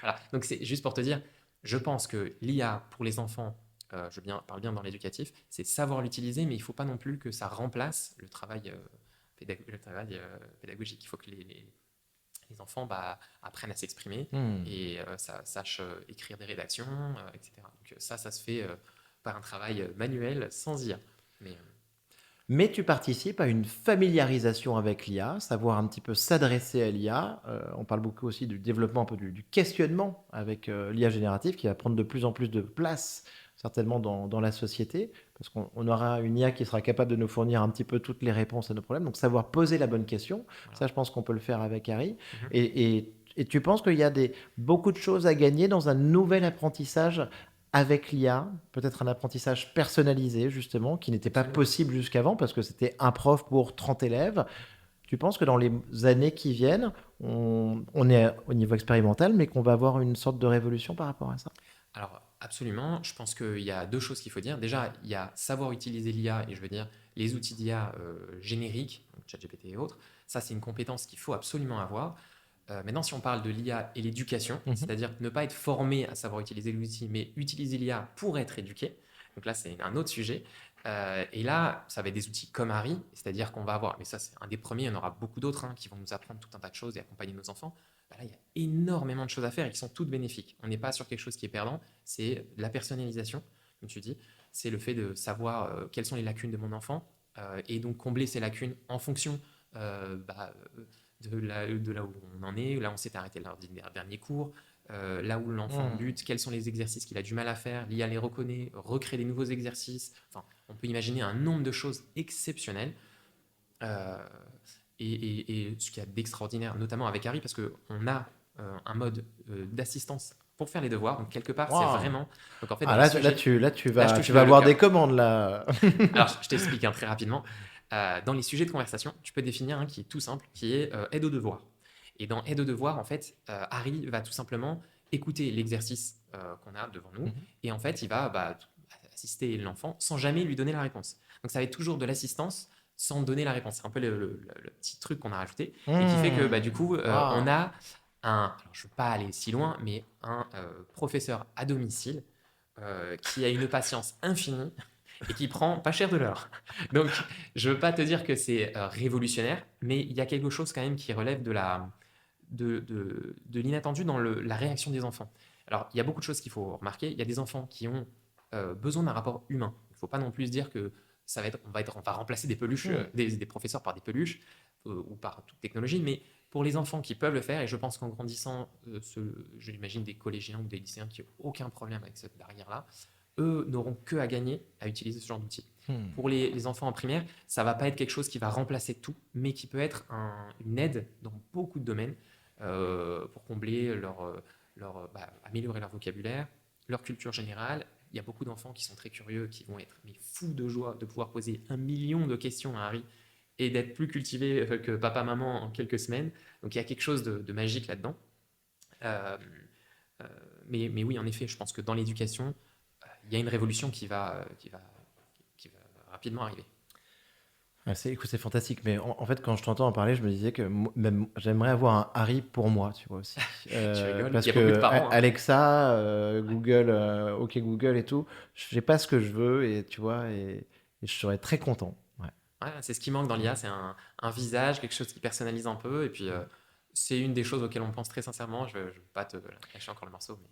Voilà. Donc c'est juste pour te dire, je pense que l'IA pour les enfants, parle bien dans l'éducatif, c'est savoir l'utiliser, mais il ne faut pas non plus que ça remplace le travail, pédagogique. Il faut que les enfants apprennent à s'exprimer Hmm. et sachent écrire des rédactions, etc. Donc ça se fait par un travail manuel sans IA. Mais Mais tu participes à une familiarisation avec l'IA, savoir un petit peu s'adresser à l'IA. On parle beaucoup aussi du développement un peu du questionnement avec l'IA générative qui va prendre de plus en plus de place certainement dans la société, parce qu'on aura une IA qui sera capable de nous fournir un petit peu toutes les réponses à nos problèmes. Donc savoir poser la bonne question, voilà. ça je pense qu'on peut le faire avec Harry. Mhm. Et tu penses qu'il y a beaucoup de choses à gagner dans un nouvel apprentissage avec l'IA, peut-être un apprentissage personnalisé, justement, qui n'était pas Absolument. possible jusqu'avant parce que c'était un prof pour 30 élèves. Tu penses que dans les années qui viennent, on est au niveau expérimental, mais qu'on va avoir une sorte de révolution par rapport à ça? Alors, absolument. Je pense qu'il y a deux choses qu'il faut dire. Déjà, il y a savoir utiliser l'IA, et je veux dire les outils d'IA génériques, donc ChatGPT et autres. Ça, c'est une compétence qu'il faut absolument avoir. Maintenant, si on parle de l'IA et l'éducation, Mhm. c'est-à-dire ne pas être formé à savoir utiliser l'outil, mais utiliser l'IA pour être éduqué. Donc là, c'est un autre sujet. Et là, ça va être des outils comme Harry, c'est-à-dire qu'on va avoir, mais ça c'est un des premiers, il y en aura beaucoup d'autres qui vont nous apprendre tout un tas de choses et accompagner nos enfants. Là, il y a énormément de choses à faire et qui sont toutes bénéfiques. On n'est pas sur quelque chose qui est perdant, c'est la personnalisation, comme tu dis, c'est le fait de savoir quelles sont les lacunes de mon enfant et donc combler ces lacunes en fonction de là où on en est, là où on s'est arrêté lors du dernier cours, là où l'enfant bute, quels sont les exercices qu'il a du mal à faire, l'IA les reconnaît, recrée des nouveaux exercices. Enfin, on peut imaginer un nombre de choses exceptionnelles. Euh, Et ce qu'il y a d'extraordinaire, notamment avec Harry, parce qu'on a un mode d'assistance pour faire les devoirs. Donc, quelque part, c'est Waouh. vraiment. Donc, en fait, Ah, dans les là, sujets. tu Là, je vas, touche tu vas le avoir cœur. des commandes, là. Alors, je t'explique très rapidement. Dans les sujets de conversation, tu peux définir un qui est tout simple, qui est aide aux devoirs. Et dans aide aux devoirs, en fait, Harry va tout simplement écouter l'exercice qu'on a devant nous. Mhm. Et en fait, il va assister l'enfant sans jamais lui donner la réponse. Donc, ça va être toujours de l'assistance sans donner la réponse. C'est un peu le petit truc qu'on a rajouté et qui fait que du coup, Waouh. on a alors je ne veux pas aller si loin, mais un professeur à domicile qui a une patience infinie et qui prend pas cher de l'heure. Donc, je ne veux pas te dire que c'est révolutionnaire, mais il y a quelque chose quand même qui relève de l'inattendu dans la réaction des enfants. Alors, il y a beaucoup de choses qu'il faut remarquer. Il y a des enfants qui ont besoin d'un rapport humain. Il ne faut pas non plus se dire que on va remplacer des peluches, des professeurs par des peluches ou par toute technologie, mais pour les enfants qui peuvent le faire, et je pense qu'en grandissant, j'imagine des collégiens ou des lycéens qui n'ont aucun problème avec cette barrière-là, eux n'auront que à gagner à utiliser ce genre d'outils. Pour les enfants en primaire, ça ne va pas être quelque chose qui va remplacer tout, mais qui peut être une aide dans beaucoup de domaines pour combler améliorer leur vocabulaire, leur culture générale. Il y a beaucoup d'enfants qui sont très curieux, qui vont être fous de joie de pouvoir poser 1 million de questions à Harry et d'être plus cultivés que papa-maman en quelques semaines. Donc il y a quelque chose de magique là-dedans. Mais oui, en effet, je pense que dans l'éducation, il y a une révolution qui va rapidement arriver. Ah, écoute, c'est fantastique, mais en fait, quand je t'entends en parler, je me disais que même j'aimerais avoir un Harry pour moi, tu vois aussi. Tu rigoles, Parce il y a beaucoup de que parents. Alexa, Google, OK Google et tout, je sais pas ce que je veux et tu vois, et je serais très content. Ouais. Ouais, c'est ce qui manque dans l'IA, c'est un visage, quelque chose qui personnalise un peu. Et puis, c'est une des choses auxquelles on pense très sincèrement. Je ne vais pas te lâcher encore le morceau. Mais...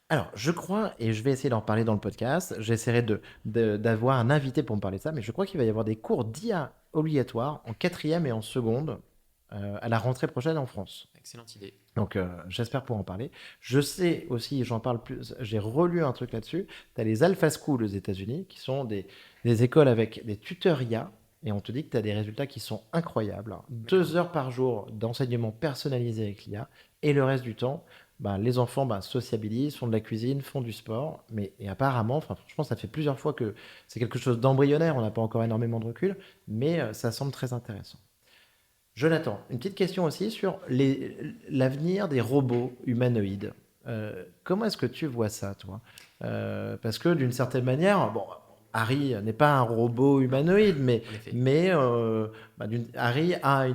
Alors, je crois, et je vais essayer d'en parler dans le podcast, j'essaierai d'avoir un invité pour me parler de ça, mais je crois qu'il va y avoir des cours d'IA obligatoires en 4e et en seconde à la rentrée prochaine en France. Excellente idée. Donc, j'espère pouvoir en parler. Je sais aussi, j'en parle plus, j'ai relu un truc là-dessus. Tu as les Alpha School aux États-Unis, qui sont des écoles avec des tuteurs IA, et on te dit que tu as des résultats qui sont incroyables. 2 heures par jour d'enseignement personnalisé avec l'IA, et le reste du temps, les enfants sociabilisent, font de la cuisine, font du sport, et apparemment, franchement, ça fait plusieurs fois que c'est quelque chose d'embryonnaire, on n'a pas encore énormément de recul, mais ça semble très intéressant. Jonathan, une petite question aussi sur l'avenir des robots humanoïdes. Comment est-ce que tu vois ça, toi? Parce que d'une certaine manière, bon, Harry n'est pas un robot humanoïde, En effet. mais Harry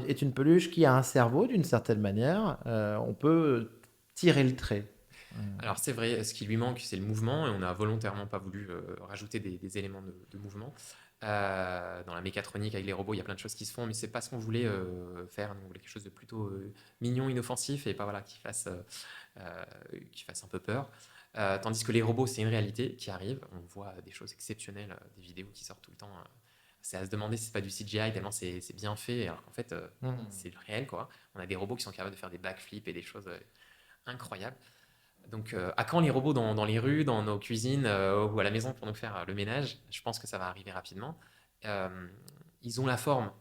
est une peluche qui a un cerveau d'une certaine manière. On peut tirer le trait. Alors c'est vrai, ce qui lui manque, c'est le mouvement, et on n'a volontairement pas voulu rajouter des éléments de mouvement. Dans la mécatronique avec les robots, il y a plein de choses qui se font, mais c'est pas ce qu'on voulait faire. On voulait quelque chose de plutôt mignon, inoffensif, et pas voilà qui fasse un peu peur. Tandis que les robots, c'est une réalité qui arrive. On voit des choses exceptionnelles, des vidéos qui sortent tout le temps. C'est à se demander si c'est pas du CGI tellement c'est bien fait, alors qu'en fait c'est le réel quoi. On a des robots qui sont capables de faire des backflips et des choses incroyables. Donc, à quand les robots dans les rues, dans nos cuisines ou à la maison pour nous faire le ménage? Je pense que ça va arriver rapidement. Euh, Ils ont la forme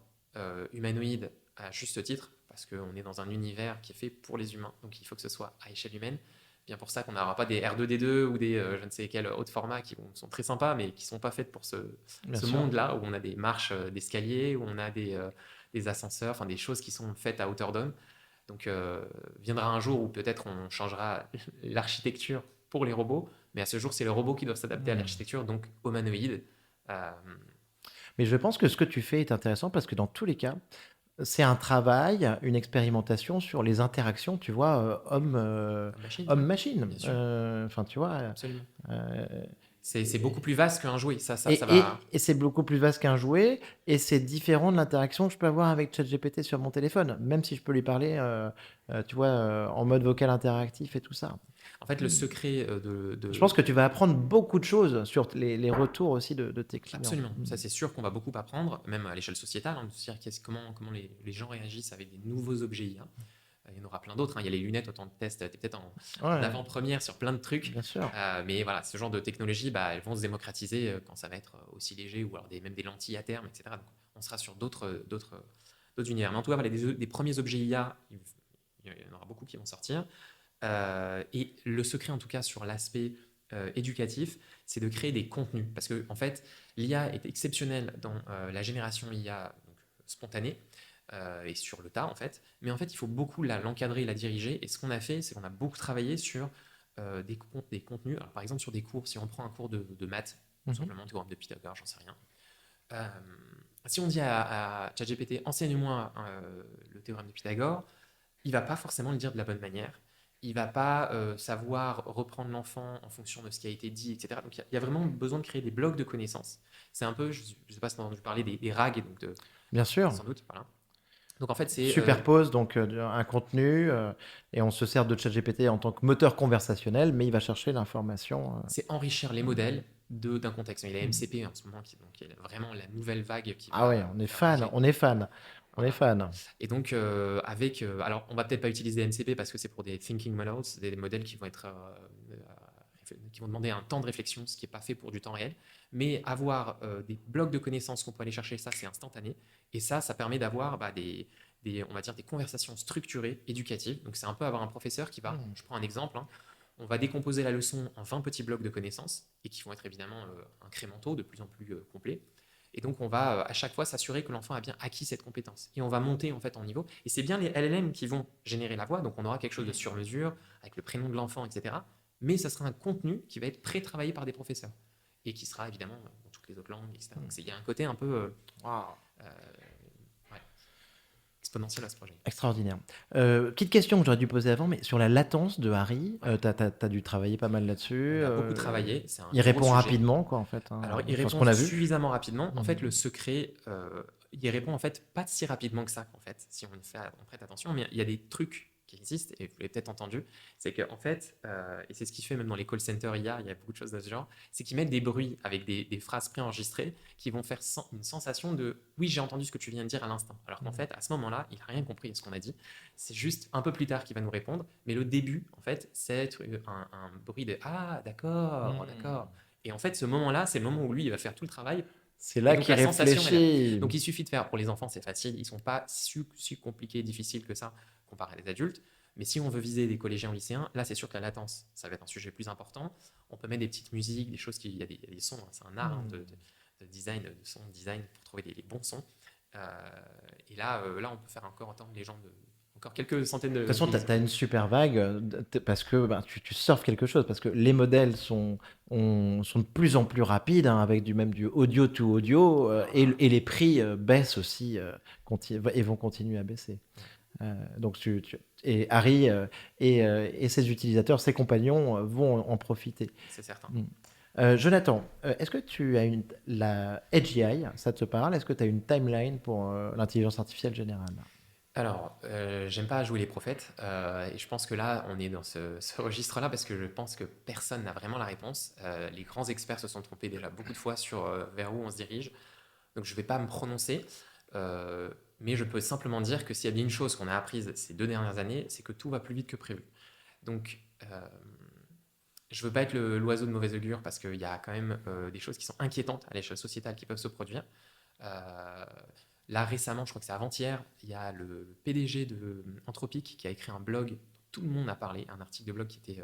humanoïde à juste titre, parce qu'on est dans un univers qui est fait pour les humains, donc il faut que ce soit à échelle humaine. Bien pour ça qu'on n'aura pas des R2D2 ou des je ne sais quel autre format qui sont très sympas, mais qui ne sont pas faites pour ce monde-là, où on a des marches d'escalier, où on a des ascenseurs, enfin des choses qui sont faites à hauteur d'homme. Donc, viendra un jour où peut-être on changera l'architecture pour les robots, mais à ce jour, c'est les robots qui doivent s'adapter à l'architecture, donc humanoïde. Mais je pense que ce que tu fais est intéressant parce que dans tous les cas, c'est un travail, une expérimentation sur les interactions, tu vois, Machine, homme-machine. bien sûr. Enfin, tu vois. Absolument. euh, C'est beaucoup plus vaste qu'un jouet, ça et va. c'est beaucoup plus vaste qu'un jouet, et c'est différent de l'interaction que je peux avoir avec ChatGPT sur mon téléphone, même si je peux lui parler, tu vois, en mode vocal interactif et tout ça. En fait, le secret Je pense que tu vas apprendre beaucoup de choses sur les retours aussi de tes clients. Absolument, ça c'est sûr qu'on va beaucoup apprendre, même à l'échelle sociétale, de se dire comment les gens réagissent avec des nouveaux objets IA. Il y en aura plein d'autres, hein. Il y a les lunettes, autant de tests, tu es peut-être en avant-première sur plein de trucs. Bien sûr. Mais voilà, ce genre de technologies, elles vont se démocratiser quand ça va être aussi léger, ou alors même des lentilles à terme, etc. Donc on sera sur d'autres d'autres univers. Mais en tout cas, voilà, des premiers objets IA, il y en aura beaucoup qui vont sortir. Et le secret, en tout cas, sur l'aspect éducatif, c'est de créer des contenus. Parce que, en fait, l'IA est exceptionnelle dans la génération IA donc, spontanée et sur le tas, en fait. Mais en fait, il faut beaucoup l'encadrer, la diriger. Et ce qu'on a fait, c'est qu'on a beaucoup travaillé sur des contenus. Alors, par exemple, sur des cours, si on prend un cours de maths, tout simplement, théorème de Pythagore, j'en sais rien. Si on dit à ChatGPT, enseigne-moi le théorème de Pythagore, il va pas forcément le dire de la bonne manière. Il va pas savoir reprendre l'enfant en fonction de ce qui a été dit, etc. Donc il y a vraiment besoin de créer des blocs de connaissances. C'est un peu, je ne sais pas si tu as entendu parler des RAG, et donc Bien sûr. sans doute, voilà. Donc en fait, c'est Superpose donc un contenu et on se sert de ChatGPT en tant que moteur conversationnel, mais il va chercher l'information. c'est enrichir les modèles d'un contexte. Il y a la MCP en ce moment, donc il y a vraiment la nouvelle vague qui Ah ouais, va on est faire fan, bouger. on est fan, on est fan. Et donc, alors, on va peut-être pas utiliser MCP parce que c'est pour des thinking models, des modèles qui vont être, qui vont demander un temps de réflexion, ce qui n'est pas fait pour du temps réel. Mais avoir des blocs de connaissances qu'on peut aller chercher, ça, c'est instantané. Et ça permet d'avoir on va dire, des conversations structurées, éducatives. Donc, c'est un peu avoir un professeur qui va, je prends un exemple, hein, on va décomposer la leçon en 20 petits blocs de connaissances et qui vont être évidemment incrémentaux, de plus en plus complets. Et donc, on va à chaque fois s'assurer que l'enfant a bien acquis cette compétence. Et on va monter en fait en niveau. Et c'est bien les LLM qui vont générer la voix. Donc, on aura quelque chose de sur mesure, avec le prénom de l'enfant, etc. Mais ça sera un contenu qui va être pré-travaillé par des professeurs. Et qui sera évidemment dans toutes les autres langues, etc. Donc, il y a un côté un peu ouais, exponentiel à ce projet. Extraordinaire. Petite question que j'aurais dû poser avant, mais sur la latence de Harry, t'as dû travailler pas mal là-dessus. On a beaucoup travaillé. C'est un Il gros répond sujet. rapidement, quoi, en fait. Hein, Alors, il sur ce répond qu'on a vu. suffisamment rapidement. En Mhm. fait, le secret, il répond en fait pas si rapidement que ça, en fait, si on prête attention. Mais il y a des trucs qui existent, et vous l'avez peut-être entendu, c'est qu'en fait, et c'est ce qu'il fait même dans les call centers IA, il y a beaucoup de choses de ce genre, c'est qu'ils mettent des bruits avec des phrases préenregistrées qui vont faire une sensation de « oui, j'ai entendu ce que tu viens de dire à l'instant ». Alors qu'en fait, à ce moment-là, il n'a rien compris de ce qu'on a dit. C'est juste un peu plus tard qu'il va nous répondre. Mais le début, en fait, c'est un bruit de « ah, d'accord, d'accord ». Et en fait, ce moment-là, c'est le moment où lui, il va faire tout le travail. C'est Et là donc, qu'il la sensation est là. réfléchit. Donc, il suffit de faire. Pour les enfants, c'est facile. Ils ne sont pas si compliqués, difficiles que ça, comparé à des adultes. Mais si on veut viser des collégiens ou lycéens, là, c'est sûr que la latence, ça va être un sujet plus important. On peut mettre des petites musiques, des choses il y a des sons. Hein, c'est un art de design, de son design pour trouver les bons sons. Et là, on peut faire encore entendre les gens encore quelques centaines de. De toute façon, tu as une super vague parce que tu surfes quelque chose, parce que les modèles sont de plus en plus rapides, hein, avec du audio to audio, et les prix baissent aussi et vont continuer à baisser. Donc et Harry et ses utilisateurs, ses compagnons vont en profiter. C'est certain. Jonathan, est-ce que tu as la Edge AI, ça te parle? Est-ce que tu as une timeline pour l'intelligence artificielle générale? Alors, j'aime pas jouer les prophètes, et je pense que là, on est dans ce registre-là parce que je pense que personne n'a vraiment la réponse. Les grands experts se sont trompés déjà beaucoup de fois sur vers où on se dirige, donc je vais pas me prononcer, mais je peux simplement dire que s'il y a bien une chose qu'on a apprise ces 2 dernières années, c'est que tout va plus vite que prévu. Donc, je veux pas être l'oiseau de mauvais augure parce qu'il y a quand même des choses qui sont inquiétantes à l'échelle sociétale qui peuvent se produire. Là, récemment, je crois que c'est avant-hier, il y a le PDG de Anthropic qui a écrit un blog dont tout le monde a parlé, un article de blog qui était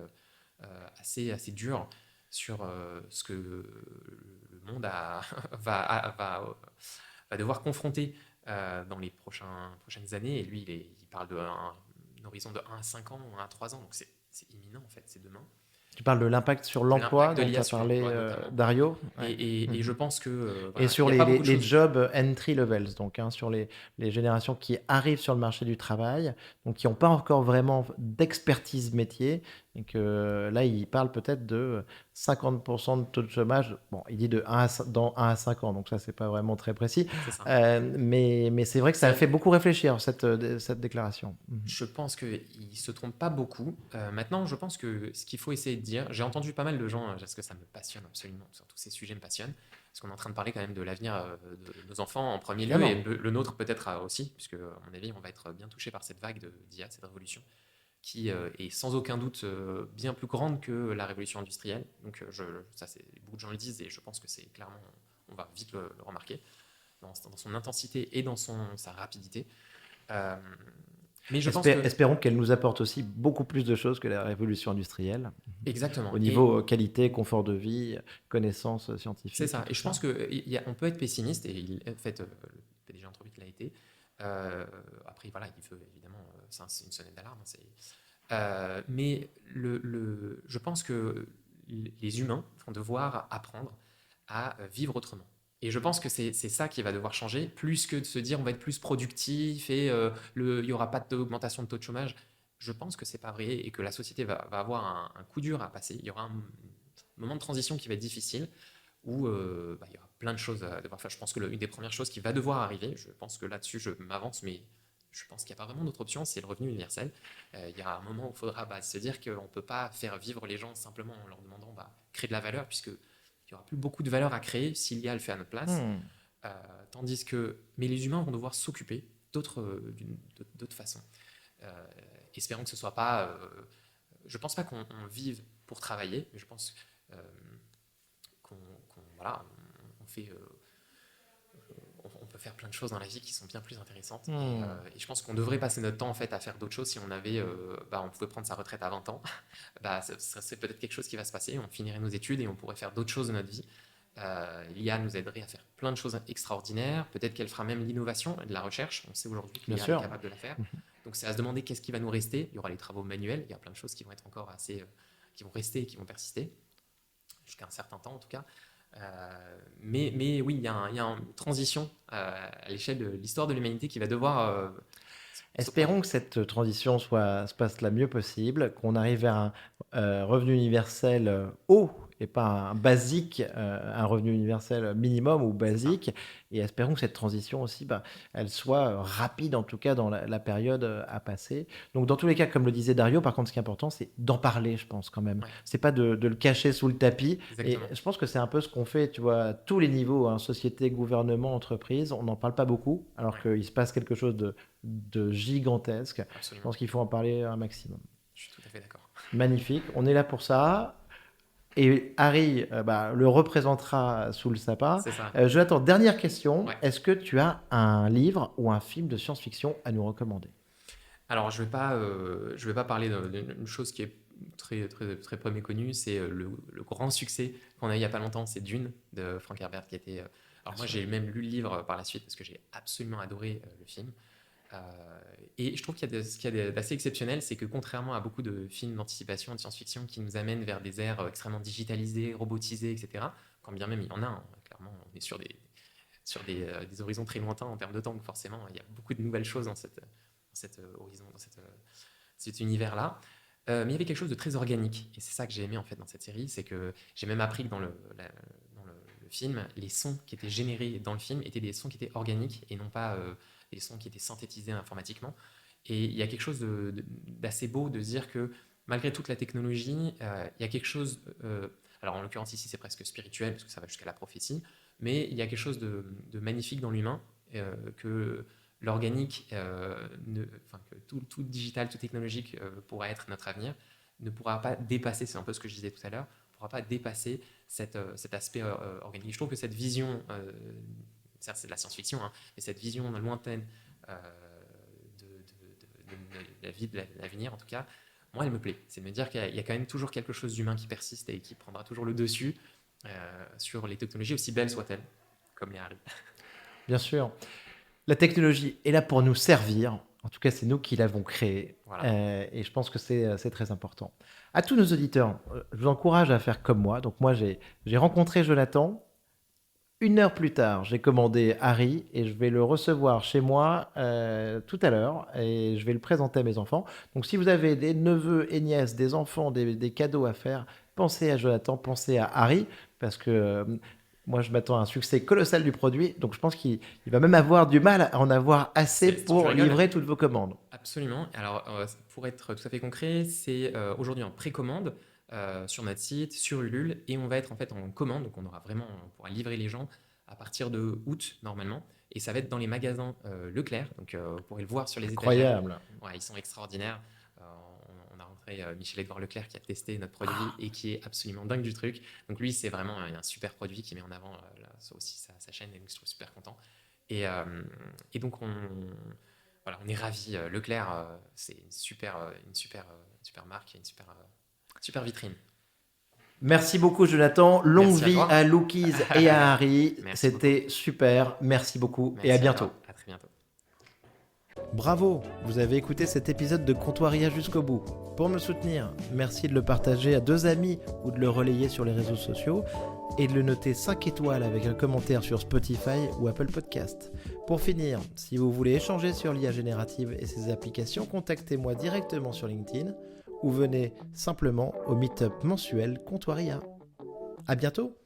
assez dur sur ce que le monde va devoir confronter dans les prochaines années. Et lui, il parle d'un horizon de 1 à 5 ans, 1 à 3 ans, donc c'est imminent en fait, c'est demain. Tu parles de l'impact sur l'emploi de dont l'IA tu as sur parlé, l'emploi, Dario. Et je pense que Et sur il y a pas beaucoup de les choses. jobs entry levels, donc sur les générations qui arrivent sur le marché du travail, donc qui n'ont pas encore vraiment d'expertise métier, et que là, il parle peut-être de 50% de taux de chômage. Bon, il dit dans 1 à 5 ans, donc ça, c'est pas vraiment très précis. C'est ça. Mais c'est vrai que ça a fait beaucoup réfléchir, cette déclaration. Je pense qu'il ne se trompe pas beaucoup. Maintenant, je pense que ce qu'il faut essayer de dire, j'ai entendu pas mal de gens, parce que ça me passionne absolument, surtout ces sujets me passionnent, parce qu'on est en train de parler quand même de l'avenir de nos enfants en premier lieu, et le nôtre peut-être aussi, puisque à mon avis, on va être bien touché par cette vague d'IA, cette révolution, qui est sans aucun doute bien plus grande que la révolution industrielle. Donc ça, beaucoup de gens le disent, et je pense que c'est clairement, on va vite le remarquer. dans son intensité et dans sa rapidité. Euh, mais je pense que... Espérons qu'elle nous apporte aussi beaucoup plus de choses que la révolution industrielle, Exactement. au niveau qualité, confort de vie, connaissances scientifiques. C'est ça. tout Et je ça. pense qu'on peut être pessimiste, et en fait, le PDG Entreprise l'a été. Après, voilà, il veut évidemment, c'est une sonnette d'alarme. Mais je pense que les humains vont devoir apprendre à vivre autrement. Et je pense que c'est ça qui va devoir changer, plus que de se dire on va être plus productif et il n'y aura pas d'augmentation de taux de chômage. Je pense que c'est pas vrai et que la société va avoir un coup dur à passer. Il y aura un moment de transition qui va être difficile où il y aura plein de choses à devoir faire. Je pense que une des premières choses qui va devoir arriver, je pense que là-dessus je m'avance, mais je pense qu'il n'y a pas vraiment d'autre option, c'est le revenu universel. Il y a un moment où il faudra se dire qu'on ne peut pas faire vivre les gens simplement en leur demandant créer de la valeur, puisqu'il n'y aura plus beaucoup de valeur à créer si l'IA le fait à notre place. Tandis que, mais les humains vont devoir s'occuper d'autres façons. Espérons que ce ne soit pas... je ne pense pas qu'on vive pour travailler, mais je pense voilà, on peut faire plein de choses dans la vie qui sont bien plus intéressantes. Et je pense qu'on devrait passer notre temps en fait à faire d'autres choses. Si on avait, on pouvait prendre sa retraite à 20 ans, ça serait peut-être quelque chose qui va se passer. On finirait nos études et on pourrait faire d'autres choses de notre vie. L'IA nous aiderait à faire plein de choses extraordinaires. Peut-être qu'elle fera même l'innovation et de la recherche. On sait aujourd'hui que l'IA est capable de la faire. Donc c'est à se demander qu'est-ce qui va nous rester. Il y aura les travaux manuels. Il y a plein de choses qui vont être encore assez, qui vont rester et qui vont persister jusqu'à un certain temps en tout cas. Mais oui, il y a une transition à l'échelle de l'histoire de l'humanité qui va devoir... Espérons que cette transition se passe la mieux possible, qu'on arrive vers un revenu universel haut et pas un basique, un revenu universel minimum ou basique. Et espérons que cette transition aussi, elle soit rapide, en tout cas dans la période à passer. Donc dans tous les cas, comme le disait Dario, par contre, ce qui est important, c'est d'en parler, je pense, quand même. Ouais. C'est pas de le cacher sous le tapis. Exactement. Et je pense que c'est un peu ce qu'on fait, tu vois, à tous les niveaux, hein, société, gouvernement, entreprise. On n'en parle pas beaucoup, alors qu'il se passe quelque chose de gigantesque. Absolument. Je pense qu'il faut en parler un maximum. Je suis tout à fait d'accord. Magnifique, on est là pour ça. Et Harry le représentera sous le sapin. C'est ça. Jonathan, dernière question. Ouais. Est-ce que tu as un livre ou un film de science-fiction à nous recommander? Alors, je vais pas parler d'une chose qui est très, très, très peu méconnue. C'est le grand succès qu'on a eu il n'y a pas longtemps, c'est Dune de Frank Herbert qui était... alors moi, j'ai même lu le livre par la suite parce que j'ai absolument adoré le film. Et je trouve qu'il y a d'assez exceptionnel, c'est que contrairement à beaucoup de films d'anticipation, de science-fiction qui nous amènent vers des ères extrêmement digitalisées, robotisées, etc., quand bien même il y en a, hein, clairement, on est sur des horizons très lointains en termes de temps, donc forcément, il y a beaucoup de nouvelles choses dans cet univers-là. Mais il y avait quelque chose de très organique, et c'est ça que j'ai aimé en fait dans cette série, c'est que j'ai même appris que dans le film, les sons qui étaient générés dans le film étaient des sons qui étaient organiques et non pas des sons qui étaient synthétisés informatiquement. Et il y a quelque chose d'assez beau de se dire que malgré toute la technologie, il y a quelque chose, alors en l'occurrence ici c'est presque spirituel parce que ça va jusqu'à la prophétie, mais il y a quelque chose de magnifique dans l'humain, que l'organique, que tout digital, tout technologique pourra être notre avenir, ne pourra pas dépasser, c'est un peu ce que je disais tout à l'heure, ne pourra pas dépasser cet aspect organique. Je trouve que cette vision, certes c'est de la science-fiction, hein, mais cette vision lointaine de la vie, de l'avenir en tout cas, moi elle me plaît. C'est de me dire qu'il y a quand même toujours quelque chose d'humain qui persiste et qui prendra toujours le dessus sur les technologies, aussi belles soient-elles, comme les Harry. Bien sûr. La technologie est là pour nous servir. En tout cas, c'est nous qui l'avons créée. Voilà. Et je pense que c'est très important. À tous nos auditeurs, je vous encourage à faire comme moi. Donc moi, j'ai rencontré Jonathan. 1 heure plus tard, j'ai commandé Harry et je vais le recevoir chez moi tout à l'heure et je vais le présenter à mes enfants. Donc si vous avez des neveux et nièces, des enfants, des cadeaux à faire, pensez à Jonathan, pensez à Harry parce que moi je m'attends à un succès colossal du produit. Donc je pense qu'il va même avoir du mal à en avoir assez pour livrer toutes vos commandes. Absolument. Alors pour être tout à fait concret, c'est aujourd'hui en précommande. Sur notre site, sur Ulule, et on va être en fait en commande, donc on pourra livrer les gens à partir de août normalement, et ça va être dans les magasins Leclerc, donc vous pourrez le voir sur les étagères. Incroyable. Ouais, ils sont extraordinaires. On a rencontré Michel-Edouard Leclerc qui a testé notre produit et qui est absolument dingue du truc. Donc lui, c'est vraiment un super produit qui met en avant ça aussi sa chaîne, et donc je trouve super content. Et donc, voilà, on est ravis. Leclerc, c'est une super marque et une super vitrine. Merci beaucoup, Jonathan. Longue Merci à vie toi. à Lookies et à Harry. Merci C'était super. Merci beaucoup Merci et à à bientôt. toi. À très bientôt. Bravo, vous avez écouté cet épisode de Comptoiria jusqu'au bout. Pour me soutenir, merci de le partager à 2 amis ou de le relayer sur les réseaux sociaux et de le noter 5 étoiles avec un commentaire sur Spotify ou Apple Podcast. Pour finir, si vous voulez échanger sur l'IA générative et ses applications, contactez-moi directement sur LinkedIn ou venez simplement au meet-up mensuel Comptoiria. À bientôt!